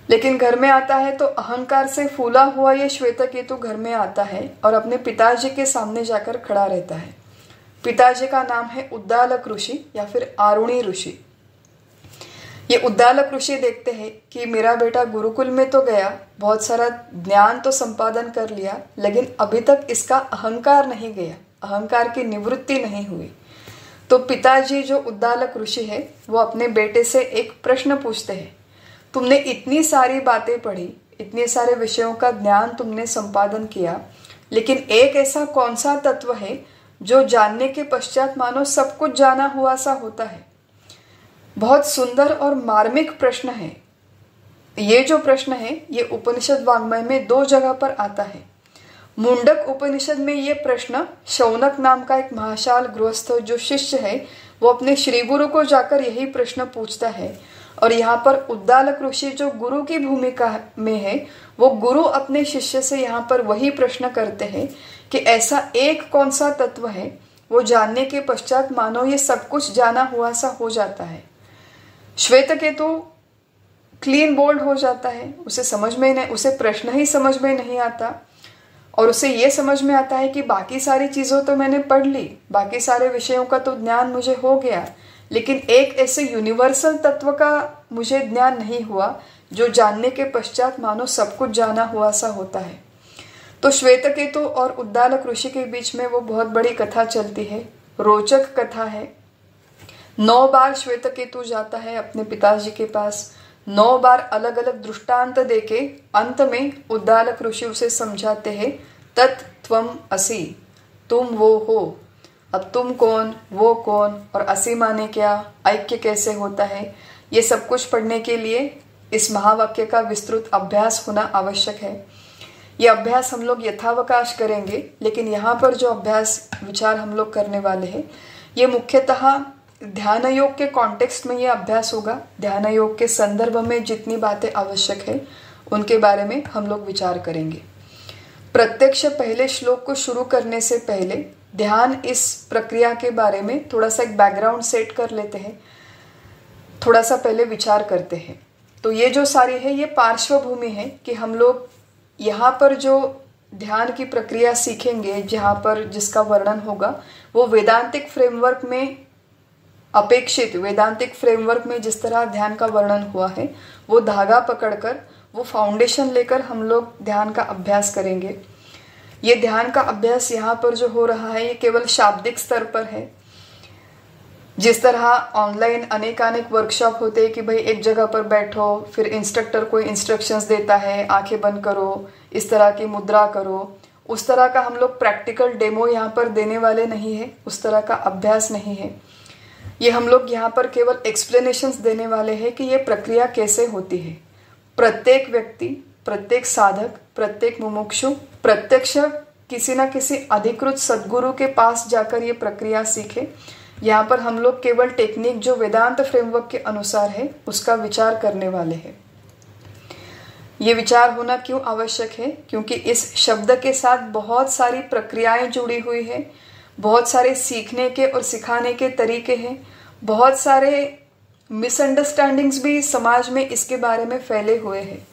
लेकिन घर में आता है तो अहंकार से फूला हुआ ये श्वेतकेतु घर में आता है और अपने पिताजी के सामने जाकर खड़ा रहता है। पिताजी का नाम है उद्दालक ऋषि या फिर आरुणी ऋषि। ये उद्दालक ऋषि देखते हैं कि मेरा बेटा गुरुकुल में तो गया, बहुत सारा ज्ञान तो संपादन कर लिया, लेकिन अभी तक इसका अहंकार नहीं गया, अहंकार की निवृत्ति नहीं हुई। तो पिताजी जो उद्दालक ऋषि है, वो अपने बेटे से एक प्रश्न पूछते हैं, तुमने इतनी सारी बातें पढ़ी, इतने सारे विषयों का ज्ञान तुमने संपादन किया, लेकिन एक ऐसा कौन सा तत्व है जो जानने के पश्चात मानो सब कुछ जाना हुआ सा होता है। बहुत सुंदर और मार्मिक प्रश्न है। ये जो प्रश्न है, ये उपनिषद वाङ्मय में 2 जगह पर आता है। मुंडक उपनिषद में ये प्रश्न शौनक नाम का एक महाशाल गृहस्थ जो शिष्य है वो अपने श्री गुरु को जाकर यही प्रश्न पूछता है। और यहाँ पर उद्दालक ऋषि जो गुरु की भूमिका में है वो गुरु अपने शिष्य से यहाँ पर वही प्रश्न करते हैं कि ऐसा एक कौन सा तत्व है वो जानने के पश्चात मानो ये सब कुछ जाना हुआ सा हो जाता है। श्वेतकेतु क्लीन बोल्ड हो जाता है, उसे प्रश्न ही समझ में नहीं आता और उसे ये समझ में आता है कि बाकी सारी चीज़ों तो मैंने पढ़ ली, बाकी सारे विषयों का तो ज्ञान मुझे हो गया, लेकिन एक ऐसे यूनिवर्सल तत्व का मुझे ज्ञान नहीं हुआ जो जानने के पश्चात मानो सब कुछ जाना हुआ सा होता है। तो श्वेतकेतु और उद्दालक ऋषि के बीच में वो बहुत बड़ी कथा चलती है, रोचक कथा है। 9 बार श्वेतकेतु जाता है अपने पिताजी के पास, 9 बार अलग अलग दृष्टांत देके अंत में उद्दालक ऋषि उसे समझाते हैं तत् त्वम असि, तुम वो हो। अब तुम कौन, वो कौन और असि माने क्या, ऐक्य कैसे होता है, ये सब कुछ पढ़ने के लिए इस महावाक्य का विस्तृत अभ्यास होना आवश्यक है। ये अभ्यास हम लोग यथावकाश करेंगे, लेकिन यहाँ पर जो अभ्यास विचार हम लोग करने वाले हैं ये मुख्यतः ध्यान योग के कॉन्टेक्स्ट में ये अभ्यास होगा। ध्यान योग के संदर्भ में जितनी बातें आवश्यक है उनके बारे में हम लोग विचार करेंगे। प्रत्यक्ष पहले श्लोक को शुरू करने से पहले ध्यान इस प्रक्रिया के बारे में थोड़ा सा एक बैकग्राउंड सेट कर लेते हैं, थोड़ा सा पहले विचार करते हैं। तो ये जो सारी है ये पार्श्वभूमि है कि हम लोग यहाँ पर जो ध्यान की प्रक्रिया सीखेंगे, जहाँ पर जिसका वर्णन होगा वो वेदांतिक फ्रेमवर्क में अपेक्षित, वेदांतिक फ्रेमवर्क में जिस तरह ध्यान का वर्णन हुआ है वो धागा पकड़कर, वो फाउंडेशन लेकर हम लोग ध्यान का अभ्यास करेंगे। ये ध्यान का अभ्यास यहाँ पर जो हो रहा है ये केवल शाब्दिक स्तर पर है। जिस तरह ऑनलाइन अनेकानेक वर्कशॉप होते हैं कि भाई एक जगह पर बैठो, फिर इंस्ट्रक्टर कोई इंस्ट्रक्शंस देता है, आंखें बंद करो, इस तरह की मुद्रा करो, उस तरह का हम लोग प्रैक्टिकल डेमो यहाँ पर देने वाले नहीं है, उस तरह का अभ्यास नहीं है। ये हम लोग यहाँ पर केवल एक्सप्लेनेशंस देने वाले हैं कि ये प्रक्रिया कैसे होती है। प्रत्येक व्यक्ति, प्रत्येक साधक, प्रत्येक मुमुक्षु प्रत्यक्ष किसी न किसी अधिकृत सद्गुरु के पास जाकर ये प्रक्रिया सीखे। यहाँ पर हम लोग केवल टेक्निक जो वेदांत फ्रेमवर्क के अनुसार है उसका विचार करने वाले हैं। ये विचार होना क्यों आवश्यक है? क्योंकि इस शब्द के साथ बहुत सारी प्रक्रियाएं जुड़ी हुई है, बहुत सारे सीखने के और सिखाने के तरीके हैं, बहुत सारे मिसअंडरस्टैंडिंग्स भी समाज में इसके बारे में फैले हुए हैं।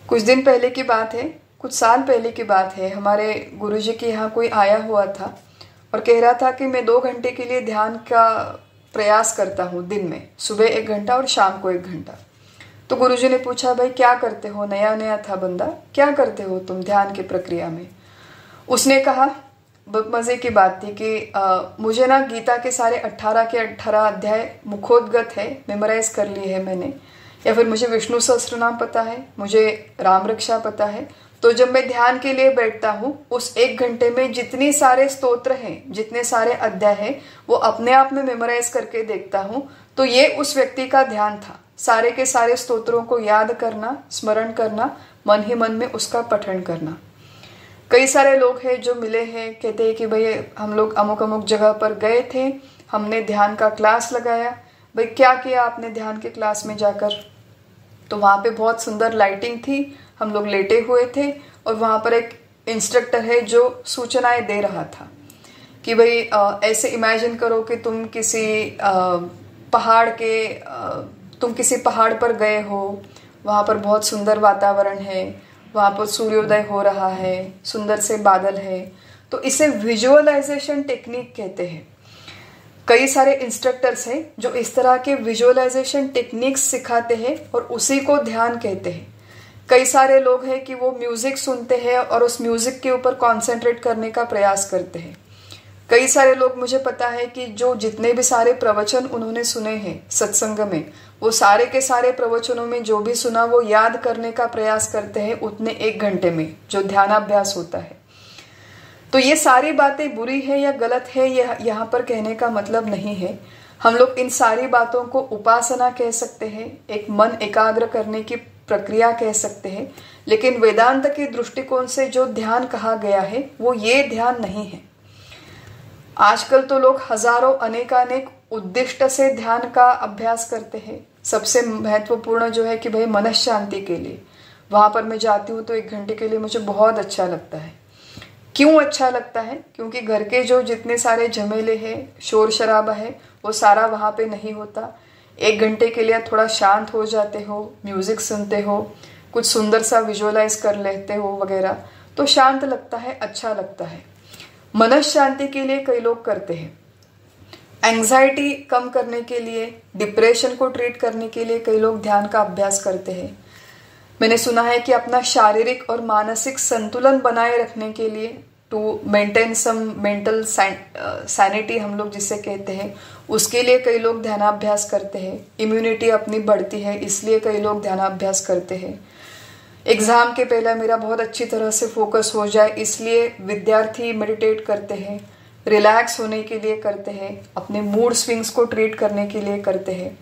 कुछ दिन पहले की बात है, कुछ साल पहले की बात है, हमारे गुरुजी के यहाँ कोई आया हुआ था और कह रहा था कि मैं 2 घंटे के लिए ध्यान का प्रयास करता हूँ दिन में, सुबह 1 घंटा और शाम को 1 घंटा। तो गुरुजी ने पूछा भाई क्या करते हो, नया नया था बंदा, क्या करते हो तुम ध्यान की प्रक्रिया में? उसने कहा, बहुत मज़े की बात थी कि मुझे ना गीता के सारे 18 के 18 अध्याय मुखोद्गत है, मेमोराइज कर लिए है मैंने, या फिर मुझे विष्णु सहस्त्र नाम पता है, मुझे राम रक्षा पता है। तो जब मैं ध्यान के लिए बैठता हूँ उस 1 घंटे में जितने सारे स्तोत्र हैं, जितने सारे अध्याय हैं, वो अपने आप में मेमोराइज करके देखता हूँ। तो ये उस व्यक्ति का ध्यान था, सारे के सारे स्तोत्रों को याद करना, स्मरण करना, मन ही मन में उसका पठन करना। कई सारे लोग हैं जो मिले हैं, कहते हैं कि भाई हम लोग अमुक अमुक जगह पर गए थे, हमने ध्यान का क्लास लगाया। भाई क्या किया आपने ध्यान के क्लास में जाकर? तो वहाँ पे बहुत सुंदर लाइटिंग थी, हम लोग लेटे हुए थे और वहाँ पर एक इंस्ट्रक्टर है जो सूचनाएं दे रहा था कि भाई ऐसे इमेजिन करो कि तुम किसी पहाड़ पर गए हो, वहाँ पर बहुत सुंदर वातावरण है, वहाँ पर सूर्योदय हो रहा है, सुंदर से बादल है। तो इसे विजुअलाइजेशन टेक्निक कहते हैं। कई सारे इंस्ट्रक्टर्स हैं जो इस तरह के विजुअलाइजेशन टेक्निक्स सिखाते हैं और उसी को ध्यान कहते हैं। कई सारे लोग हैं कि वो म्यूजिक सुनते हैं और उस म्यूजिक के ऊपर कॉन्सेंट्रेट करने का प्रयास करते हैं। कई सारे लोग, मुझे पता है कि जो जितने भी सारे प्रवचन उन्होंने सुने हैं सत्संग में, वो सारे के सारे प्रवचनों में जो भी सुना वो याद करने का प्रयास करते हैं उतने 1 घंटे में जो ध्यानाभ्यास होता है। तो ये सारी बातें बुरी है या गलत है ये यहाँ पर कहने का मतलब नहीं है। हम लोग इन सारी बातों को उपासना कह सकते हैं, एक मन एकाग्र करने की प्रक्रिया कह सकते हैं, लेकिन वेदांत के दृष्टिकोण से जो ध्यान कहा गया है वो ये ध्यान नहीं है। आजकल तो लोग हजारों अनेकानेक उद्दिष्ट से ध्यान का अभ्यास करते हैं। सबसे महत्वपूर्ण जो है कि भाई मन शांति के लिए वहां पर मैं जाती हूँ तो 1 घंटे के लिए मुझे बहुत अच्छा लगता है। क्यों अच्छा लगता है? क्योंकि घर के जो जितने सारे झमेले हैं, शोर शराबा है, वो सारा वहां पे नहीं होता। 1 घंटे के लिए थोड़ा शांत हो जाते हो, म्यूजिक सुनते हो, कुछ सुंदर सा विजुअलाइज कर लेते हो वगैरह, तो शांत लगता है, अच्छा लगता है। मन शांति के लिए कई लोग करते हैं। एंग्जाइटी कम करने के लिए, डिप्रेशन को ट्रीट करने के लिए कई लोग ध्यान का अभ्यास करते हैं। मैंने सुना है कि अपना शारीरिक और मानसिक संतुलन बनाए रखने के लिए, to maintain some mental sanity हम लोग जिसे कहते हैं, उसके लिए कई लोग ध्यानाभ्यास करते हैं। इम्यूनिटी अपनी बढ़ती है इसलिए कई लोग ध्यानाभ्यास करते हैं। एग्जाम के पहले मेरा बहुत अच्छी तरह से फोकस हो जाए इसलिए विद्यार्थी मेडिटेट करते हैं, रिलैक्स होने के लिए करते हैं, अपने मूड स्विंग्स को ट्रीट करने के लिए करते हैं।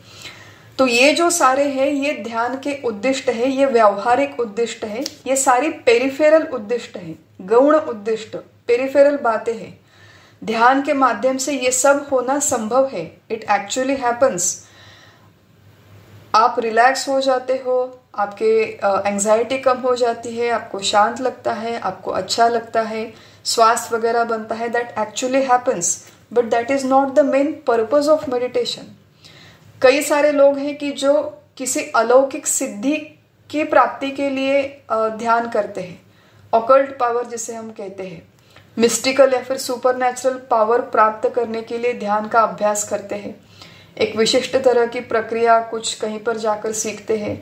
तो ये जो सारे हैं ये ध्यान के उद्दिष्ट है, ये व्यावहारिक उद्दिष्ट है, ये सारी पेरिफेरल उद्दिष्ट है, गौण उद्दिष्ट, पेरिफेरल बातें हैं। ध्यान के माध्यम से ये सब होना संभव है। It actually happens. आप रिलैक्स हो जाते हो, आपके एंजाइटी कम हो जाती है, आपको शांत लगता है, आपको अच्छा लगता है, स्वास्थ्य वगैरह बनता है। That actually happens, but that is not the main purpose of meditation. कई सारे लोग हैं कि जो किसी अलौकिक सिद्धि की प्राप्ति के लिए ध्यान करते हैं, ऑकल्ट पावर जिसे हम कहते हैं, मिस्टिकल या फिर सुपरनैचुरल पावर प्राप्त करने के लिए ध्यान का अभ्यास करते हैं। एक विशिष्ट तरह की प्रक्रिया कुछ कहीं पर जाकर सीखते हैं।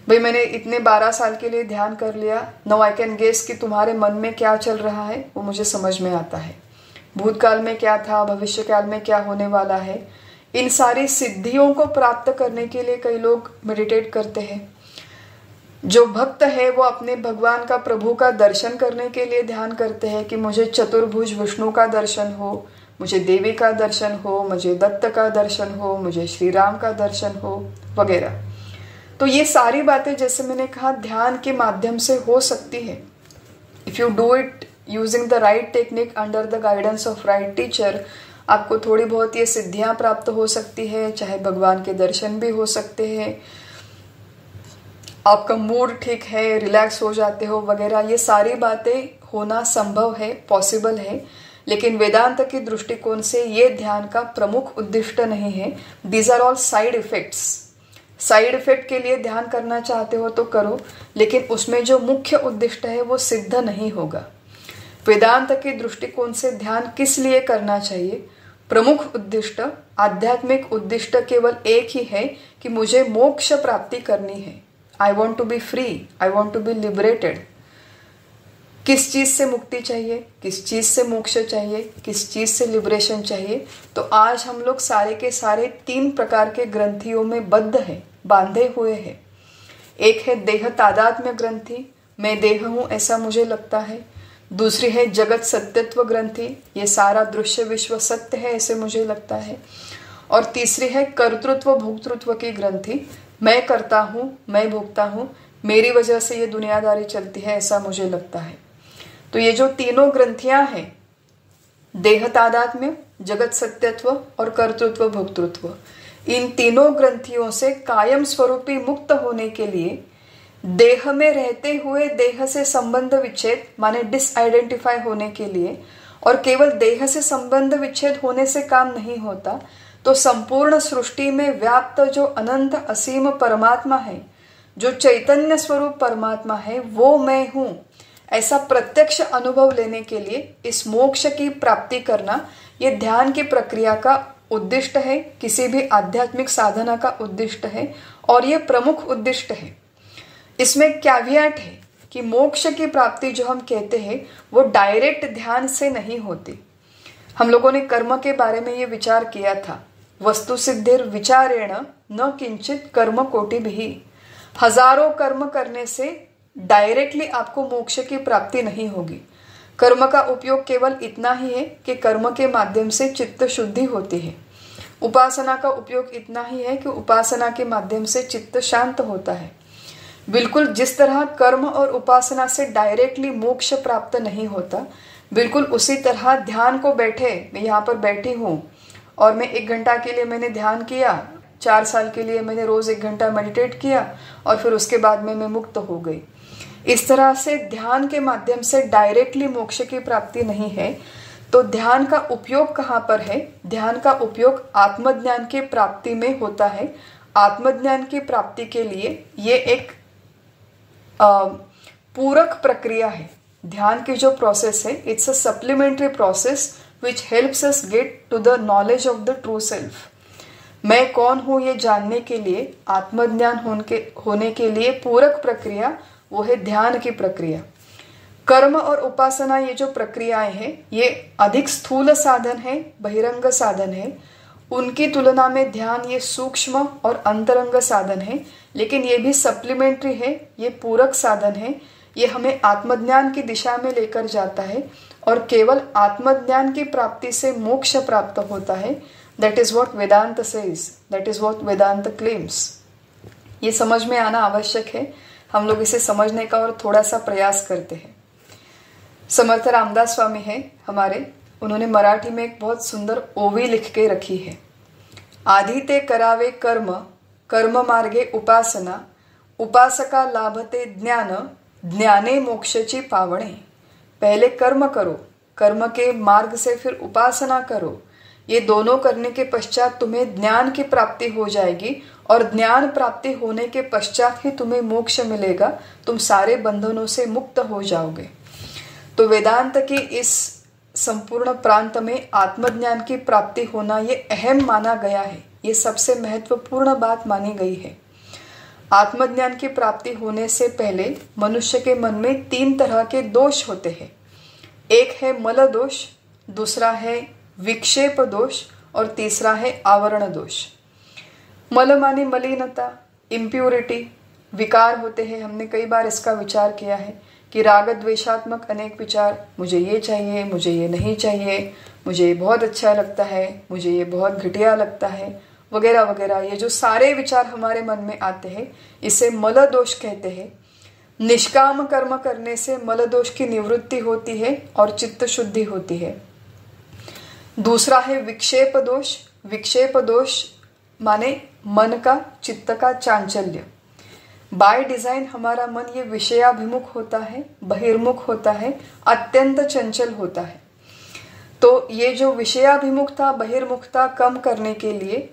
भाई मैंने इतने 12 साल के लिए ध्यान कर लिया, नाउ आई कैन गेस कि तुम्हारे मन में क्या चल रहा है वो मुझे समझ में आता है। भूतकाल में क्या था, भविष्य काल में क्या होने वाला है, इन सारी सिद्धियों को प्राप्त करने के लिए कई लोग मेडिटेट करते हैं। जो भक्त है वो अपने भगवान का, प्रभु का दर्शन करने के लिए ध्यान करते हैं कि मुझे चतुर्भुज विष्णु का दर्शन हो, मुझे देवी का दर्शन हो, मुझे दत्त का दर्शन हो, मुझे श्री राम का दर्शन हो वगैरह। तो ये सारी बातें जैसे मैंने कहा ध्यान के माध्यम से हो सकती है। If you do it using the right technique under the guidance of right teacher, आपको थोड़ी बहुत ये सिद्धियां प्राप्त हो सकती है, चाहे भगवान के दर्शन भी हो सकते हैं, आपका मूड ठीक है, रिलैक्स हो जाते हो वगैरह। ये सारी बातें होना संभव है, पॉसिबल है, लेकिन वेदांत के दृष्टिकोण से ये ध्यान का प्रमुख उद्दिष्ट नहीं है। These are all side effects. Side effect के लिए ध्यान करना चाहते हो तो करो, लेकिन उसमें जो मुख्य उद्दिष्ट है वो सिद्ध नहीं होगा। वेदांत के दृष्टिकोण से ध्यान किस लिए करना चाहिए? प्रमुख उद्दिष्ट, आध्यात्मिक उद्दिष्ट केवल एक ही है कि मुझे मोक्ष प्राप्ति करनी है। I want to be free, I want to be liberated. किस चीज से मुक्ति चाहिए, किस चीज से मोक्ष चाहिए, किस चीज से लिबरेशन चाहिए? तो आज हम लोग सारे के सारे 3 प्रकार के ग्रंथियों में बद्ध हैं, बांधे हुए हैं। एक है देह तादात्म्य ग्रंथि, मैं देह हूं ऐसा मुझे लगता है। दूसरी है जगत सत्यत्व ग्रंथि, ये सारा दृश्य विश्व सत्य है ऐसे मुझे लगता है। और तीसरी है कर्तृत्व भोक्तृत्व की ग्रंथि, मैं करता हूं, मैं भोगता हूं, मेरी वजह से ये दुनियादारी चलती है ऐसा मुझे लगता है। तो ये जो तीनों ग्रंथियां हैं, देह तादात्म्य, जगत सत्यत्व और कर्तृत्व भोक्तृत्व, इन तीनों ग्रंथियों से कायम स्वरूपी मुक्त होने के लिए देह में रहते हुए देह से संबंध विच्छेद माने डिसआइडेंटिफाई होने के लिए, और केवल देह से संबंध विच्छेद होने से काम नहीं होता, तो संपूर्ण सृष्टि में व्याप्त जो अनंत असीम परमात्मा है, जो चैतन्य स्वरूप परमात्मा है, वो मैं हूं ऐसा प्रत्यक्ष अनुभव लेने के लिए इस मोक्ष की प्राप्ति करना, ये ध्यान की प्रक्रिया का उद्दिष्ट है, किसी भी आध्यात्मिक साधना का उद्दिष्ट है, और ये प्रमुख उद्दिष्ट है। इसमें कैविएट है कि मोक्ष की प्राप्ति जो हम कहते हैं वो डायरेक्ट ध्यान से नहीं होती। हम लोगों ने कर्म के बारे में ये विचार किया था, वस्तु सिद्धिर विचारेण न किंचित कर्म कोटि भी। हजारों कर्म करने से डायरेक्टली आपको मोक्ष की प्राप्ति नहीं होगी। कर्म का उपयोग केवल इतना ही है कि कर्म के माध्यम से चित्त शुद्धि होती है। उपासना का उपयोग इतना ही है कि उपासना के माध्यम से चित्त शांत होता है। बिल्कुल जिस तरह कर्म और उपासना से डायरेक्टली मोक्ष प्राप्त नहीं होता, बिल्कुल उसी तरह ध्यान को बैठे, मैं यहाँ पर बैठी हूँ और मैं 1 घंटा के लिए मैंने ध्यान किया, 4 साल के लिए मैंने रोज 1 घंटा मेडिटेट किया और फिर उसके बाद में मैं मुक्त हो गई। इस तरह से ध्यान के माध्यम से डायरेक्टली मोक्ष की प्राप्ति नहीं है। तो ध्यान का उपयोग कहाँ पर है? ध्यान का उपयोग आत्मज्ञान की प्राप्ति में होता है। आत्मज्ञान की प्राप्ति के लिए ये एक पूरक प्रक्रिया है। ध्यान की जो प्रोसेस है, it's a supplementary process which helps us get to the knowledge of the true self. मैं कौन हूं ये जानने के लिए, आत्मज्ञान होने के लिए पूरक प्रक्रिया वो है ध्यान की प्रक्रिया। कर्म और उपासना ये जो प्रक्रियाएं हैं, ये अधिक स्थूल साधन है, बहिरंग साधन है। उनकी तुलना में ध्यान ये सूक्ष्म और अंतरंग साधन है, लेकिन ये भी सप्लीमेंट्री है, ये पूरक साधन है। ये हमें आत्मज्ञान की दिशा में लेकर जाता है और केवल आत्मज्ञान की प्राप्ति से मोक्ष प्राप्त होता है। That is what Vedanta says, that is what Vedanta claims. ये समझ में आना आवश्यक है। हम लोग इसे समझने का और थोड़ा सा प्रयास करते हैं। समर्थ रामदास स्वामी है हमारे, उन्होंने मराठी में एक बहुत सुंदर ओवी लिख के रखी है। आधी ते करावे कर्म, कर्म मार्गे उपासना, उपासका लाभते ज्ञान, ज्ञाने मोक्षची पावणे। पहले कर्म करो, कर्म के मार्ग से फिर उपासना करो। ये दोनों करने के पश्चात तुम्हें ज्ञान की प्राप्ति हो जाएगी और ज्ञान प्राप्ति होने के पश्चात ही तुम्हें मोक्ष मिलेगा। तुम सारे बंधनों से मुक्त हो जाओगे। तो वेदांत की इस संपूर्ण प्रांत में आत्मज्ञान की प्राप्ति होना ये अहम माना गया है। ये सबसे महत्वपूर्ण बात मानी गई है। आत्मज्ञान की प्राप्ति होने से पहले मनुष्य के मन में 3 तरह के दोष होते हैं। एक है मल दोष, दूसरा है विक्षेप दोष और तीसरा है आवरण दोष। मल मानी मलिनता, इम्प्योरिटी, विकार होते हैं। हमने कई बार इसका विचार किया है कि राग द्वेषात्मक अनेक विचार, मुझे ये चाहिए, मुझे ये नहीं चाहिए, मुझे ये बहुत अच्छा लगता है, मुझे ये बहुत घटिया लगता है, वगैरह वगैरह। ये जो सारे विचार हमारे मन में आते हैं, इसे मल दोष कहते हैं। निष्काम कर्म करने से मल दोष की निवृत्ति होती है और चित्त शुद्धि होती है। दूसरा है विक्षेप दोष। विक्षेप दोष माने मन का, चित्त का चांचल्य। बाय डिजाइन हमारा मन ये विषयाभिमुख होता है, बहिर्मुख होता है, अत्यंत चंचल होता है। तो ये जो विषयाभिमुखता, बहिर्मुखता कम करने के लिए,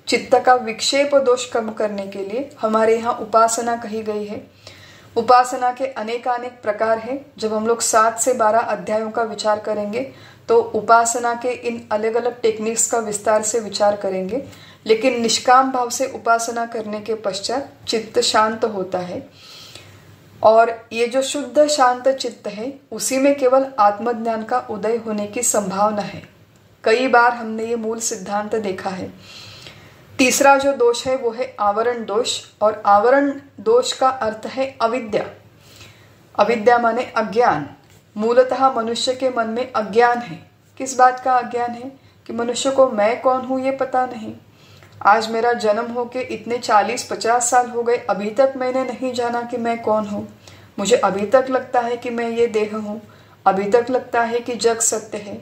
चित्त का विक्षेप दोष कम करने के लिए हमारे यहाँ उपासना कही गई है। उपासना के अनेकानेक प्रकार हैं। जब हम लोग 7 से 12 अध्यायों का विचार करेंगे तो उपासना के इन अलग अलग टेक्निक्स का विस्तार से विचार करेंगे। लेकिन निष्काम भाव से उपासना करने के पश्चात चित्त शांत होता है और ये जो शुद्ध शांत चित्त है, उसी में केवल आत्मज्ञान का उदय होने की संभावना है। कई बार हमने ये मूल सिद्धांत देखा है। तीसरा जो दोष है वो है आवरण दोष, और आवरण दोष का अर्थ है अविद्या। अविद्या माने अज्ञान। मूलतः मनुष्य के मन में अज्ञान है। किस बात का अज्ञान है? कि मनुष्य को मैं कौन हूं ये पता नहीं। आज मेरा जन्म होके इतने 40-50 साल हो गए, अभी तक मैंने नहीं जाना कि मैं कौन हूँ। मुझे अभी तक लगता है कि मैं ये देह हूँ, अभी तक लगता है कि जग सत्य है।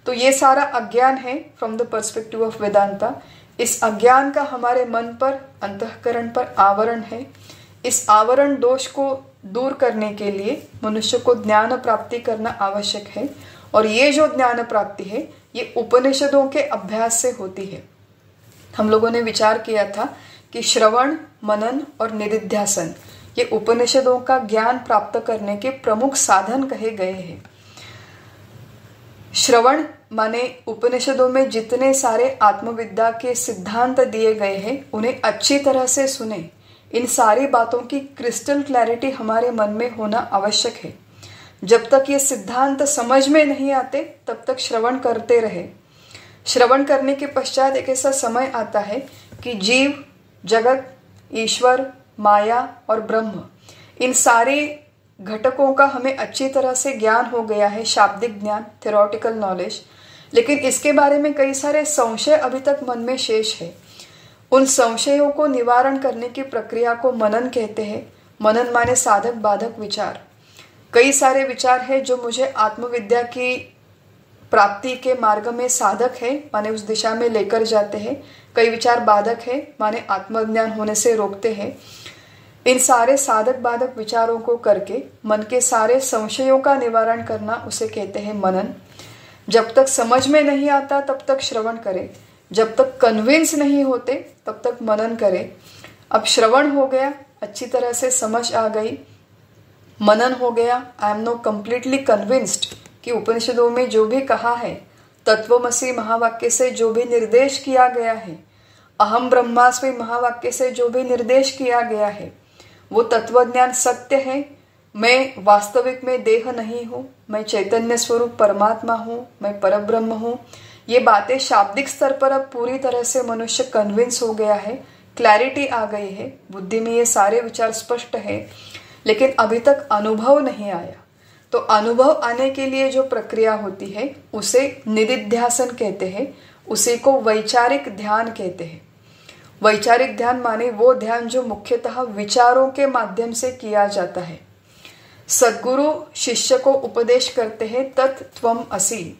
तो ये सारा अज्ञान है from the perspective of Vedanta. इस अज्ञान का हमारे मन पर, अंतःकरण पर आवरण है। इस आवरण दोष को दूर करने के लिए मनुष्य को ज्ञान प्राप्ति करना आवश्यक है। और ये जो ज्ञान प्राप्ति है, ये उपनिषदों के अभ्यास से होती है। हम लोगों ने विचार किया था कि श्रवण, मनन और निदिध्यासन ये उपनिषदों का ज्ञान प्राप्त करने के प्रमुख साधन कहे गए हैं। श्रवण माने उपनिषदों में जितने सारे आत्मविद्या के सिद्धांत दिए गए हैं, उन्हें अच्छी तरह से सुने। इन सारी बातों की क्रिस्टल क्लैरिटी हमारे मन में होना आवश्यक है। जब तक ये सिद्धांत समझ में नहीं आते, तब तक श्रवण करते रहे। श्रवण करने के पश्चात एक ऐसा समय आता है कि जीव, जगत, ईश्वर, माया और ब्रह्म, इन सारे घटकों का हमें अच्छी तरह से ज्ञान हो गया है, शाब्दिक ज्ञान, थ्योरेटिकल नॉलेज। लेकिन इसके बारे में कई सारे संशय अभी तक मन में शेष है। उन संशयों को निवारण करने की प्रक्रिया को मनन कहते हैं। मनन माने साधक बाधक विचार। कई सारे विचार हैं जो मुझे आत्मविद्या की प्राप्ति के मार्ग में साधक है माने उस दिशा में लेकर जाते हैं। कई विचार बाधक है माने आत्मज्ञान होने से रोकते हैं। इन सारे साधक बाधक विचारों को करके मन के सारे संशयों का निवारण करना उसे कहते हैं मनन। जब तक समझ में नहीं आता तब तक श्रवण करें, जब तक कन्विंस नहीं होते तब तक मनन करें। अब श्रवण हो गया, अच्छी तरह से समझ आ गई, मनन हो गया, I am now completely convinced कि उपनिषदों में जो भी कहा है, तत्वमसि महावाक्य से जो भी निर्देश किया गया है, अहम ब्रह्मास्मि महावाक्य से जो भी निर्देश किया गया है, वो तत्वज्ञान सत्य है। मैं वास्तविक में देह नहीं हूँ, मैं चैतन्य स्वरूप परमात्मा हूँ, मैं परब्रह्म हूँ। ये बातें शाब्दिक स्तर पर अब पूरी तरह से मनुष्य कन्विंस हो गया है, क्लैरिटी आ गई है, बुद्धि में ये सारे विचार स्पष्ट है, लेकिन अभी तक अनुभव नहीं आया। तो अनुभव आने के लिए जो प्रक्रिया होती है उसे निदिध्यासन कहते हैं, उसी को वैचारिक ध्यान कहते हैं। वैचारिक ध्यान माने वो ध्यान जो मुख्यतः विचारों के माध्यम से किया जाता है। सद्गुरु शिष्य को उपदेश करते हैं तत्त्वम असि।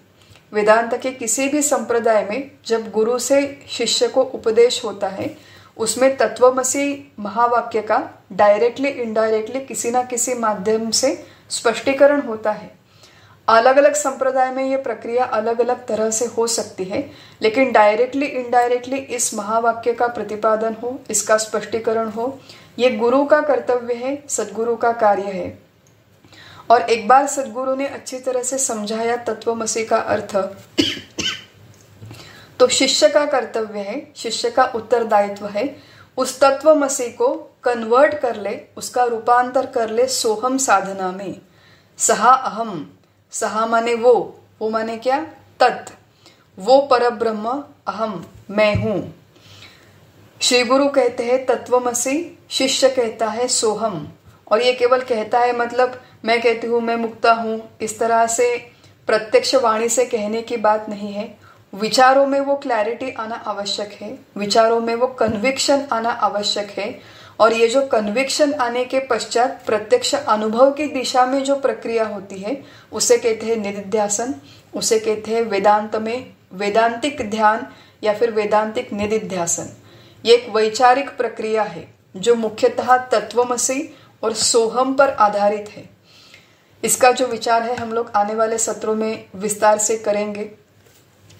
वेदांत के किसी भी संप्रदाय में जब गुरु से शिष्य को उपदेश होता है उसमें तत्वमसि महावाक्य का डायरेक्टली इनडायरेक्टली किसी ना किसी माध्यम से स्पष्टीकरण होता है। अलग अलग संप्रदाय में ये प्रक्रिया अलग अलग तरह से हो सकती है, लेकिन डायरेक्टली इनडायरेक्टली इस महावाक्य का प्रतिपादन हो, इसका स्पष्टीकरण हो, ये गुरु का कर्तव्य है, सद्गुरु का कार्य है। और एक बार सद्गुरु ने अच्छी तरह से समझाया तत्वमसि का अर्थ तो शिष्य का कर्तव्य है, शिष्य का उत्तरदायित्व है उस तत्वमसि को कन्वर्ट कर ले, उसका रूपांतर कर ले सोहम साधना में। सहा अहम, सहा माने वो माने क्या, तत्, वो परब्रह्म, अहम मैं हूं। श्री गुरु कहते हैं तत्वमसि, शिष्य कहता है सोहम। और ये केवल कहता है मतलब मैं कहती हूँ मैं मुक्ता हूँ, इस तरह से प्रत्यक्ष वाणी से कहने की बात नहीं है। विचारों में वो क्लैरिटी आना आवश्यक है, विचारों में वो कन्विक्शन आना आवश्यक है। और ये जो कन्विक्शन आने के पश्चात प्रत्यक्ष अनुभव की दिशा में जो प्रक्रिया होती है उसे कहते हैं निदिध्यासन, उसे कहते हैं वेदांत में वेदांतिक ध्यान या फिर वेदांतिक निदिध्यासन। ये एक वैचारिक प्रक्रिया है जो मुख्यतः तत्वमसि और सोहम पर आधारित है। इसका जो विचार है हम लोग आने वाले सत्रों में विस्तार से करेंगे,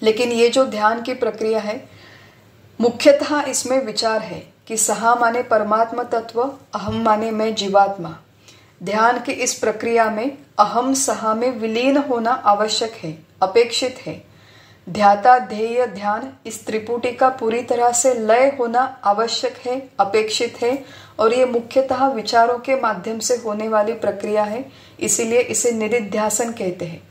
लेकिन ये जो ध्यान की प्रक्रिया है मुख्यतः इसमें विचार है कि सहा माने परमात्मा तत्व, अहम माने मैं जीवात्मा। ध्यान की इस प्रक्रिया में अहम सहा में विलीन होना आवश्यक है, अपेक्षित है। ध्याता ध्येय ध्यान इस त्रिपुटी का पूरी तरह से लय होना आवश्यक है, अपेक्षित है। और ये मुख्यतः विचारों के माध्यम से होने वाली प्रक्रिया है, इसीलिए इसे निदिध्यासन कहते हैं।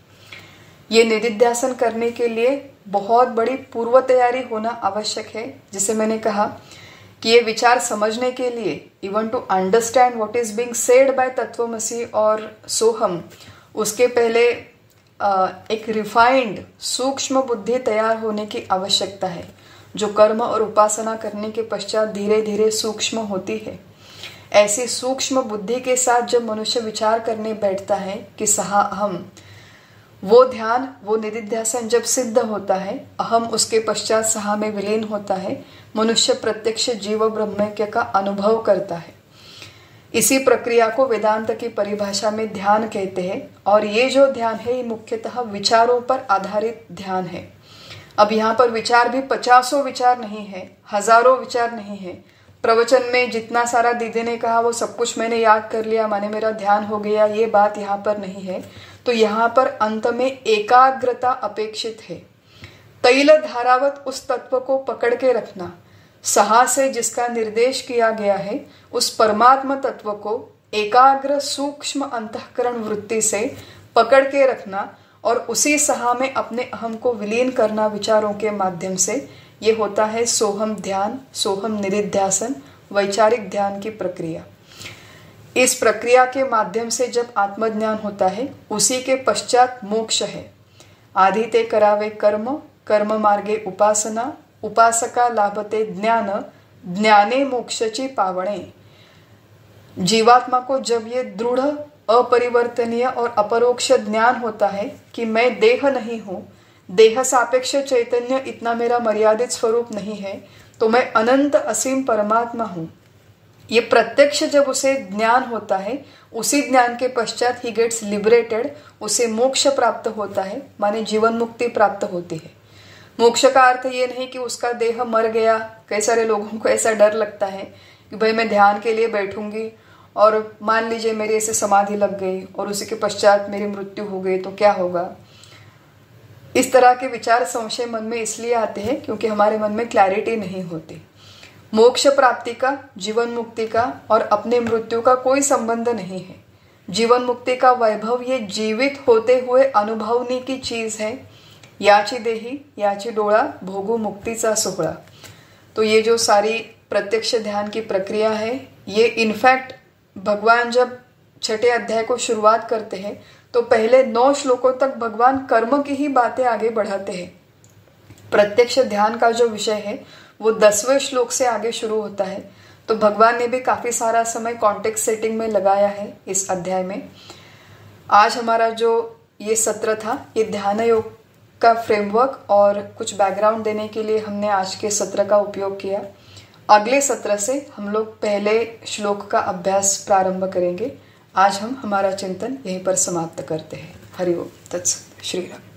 ये निदिध्यासन करने के लिए बहुत बड़ी पूर्व तैयारी होना आवश्यक है। जिसे मैंने कहा कि ये विचार समझने के लिए even to understand what is being said by तत्वमसि और सोहम, उसके पहले एक रिफाइंड सूक्ष्म बुद्धि तैयार होने की आवश्यकता है, जो कर्म और उपासना करने के पश्चात धीरे धीरे सूक्ष्म होती है। ऐसी सूक्ष्म बुद्धि के साथ जब मनुष्य विचार करने बैठता है कि सहा अहम, वो ध्यान वो निदिध्यासन जब सिद्ध होता है, अहम उसके पश्चात सहा में विलीन होता है, मनुष्य प्रत्यक्ष जीव ब्रह्मैक्य का अनुभव करता है। इसी प्रक्रिया को वेदांत की परिभाषा में ध्यान कहते हैं। और ये जो ध्यान है ये मुख्यतः विचारों पर आधारित ध्यान है। अब यहाँ पर विचार भी 50 विचार नहीं है, हजारों विचार नहीं है। प्रवचन में जितना सारा दीदी ने कहा वो सब कुछ मैंने याद कर लिया माने मेरा ध्यान हो गया, ये बात यहाँ पर नहीं है। तो यहाँ पर अंत में एकाग्रता अपेक्षित है। तैल धारावत उस तत्व को पकड़ के रखना, सहा से जिसका निर्देश किया गया है उस परमात्मा तत्व को एकाग्र सूक्ष्म अंतःकरण वृत्ति से पकड़ के रखना और उसी सहा में अपने अहम को विलीन करना विचारों के माध्यम से, ये होता है सोहम ध्यान, सोहम निदिध्यासन, वैचारिक ध्यान की प्रक्रिया। इस प्रक्रिया के माध्यम से जब आत्मज्ञान होता है उसी के पश्चात मोक्ष है। आदि ते करावे कर्म, कर्म मार्गे उपासना, उपासका लाभते ज्ञान, ज्ञाने मोक्षची पावणे। जीवात्मा को जब ये दृढ़, अपरिवर्तनीय और अपरोक्ष ज्ञान होता है कि मैं देह नहीं हूँ, देह सापेक्ष चैतन्य इतना मेरा मर्यादित स्वरूप नहीं है, तो मैं अनंत असीम परमात्मा हूँ, ये प्रत्यक्ष जब उसे ज्ञान होता है, उसी ज्ञान के पश्चात ही गेट्स लिबरेटेड, उसे मोक्ष प्राप्त होता है, माने जीवन मुक्ति प्राप्त होती है। मोक्ष का अर्थ ये नहीं कि उसका देह मर गया। कई सारे लोगों को ऐसा डर लगता है कि भाई मैं ध्यान के लिए बैठूंगी और मान लीजिए मेरी ऐसे समाधि लग गई और उसी के पश्चात मेरी मृत्यु हो गई तो क्या होगा। इस तरह के विचार संशय मन में इसलिए आते हैं क्योंकि हमारे मन में क्लैरिटी नहीं होती। मोक्ष प्राप्ति का, जीवन मुक्ति का और अपने मृत्यु का कोई संबंध नहीं है। जीवन मुक्ति का वैभव ये जीवित होते हुए अनुभवने की चीज है। याची देही याची डोळा भोगू मुक्तीचा सोहळा। तो ये जो सारी प्रत्यक्ष ध्यान की प्रक्रिया है, ये इनफैक्ट भगवान जब छठे अध्याय को शुरुआत करते हैं तो पहले 9 श्लोकों तक भगवान कर्म की ही बातें आगे बढ़ाते हैं। प्रत्यक्ष ध्यान का जो विषय है वो 10वें श्लोक से आगे शुरू होता है। तो भगवान ने भी काफी सारा समय कॉन्टेक्स्ट सेटिंग में लगाया है इस अध्याय में। आज हमारा जो ये सत्र था, ये ध्यान योग का फ्रेमवर्क और कुछ बैकग्राउंड देने के लिए हमने आज के सत्र का उपयोग किया। अगले सत्र से हम लोग पहले श्लोक का अभ्यास प्रारंभ करेंगे। आज हम हमारा चिंतन यहीं पर समाप्त करते हैं। हरि ओम तत्सत। श्री राम।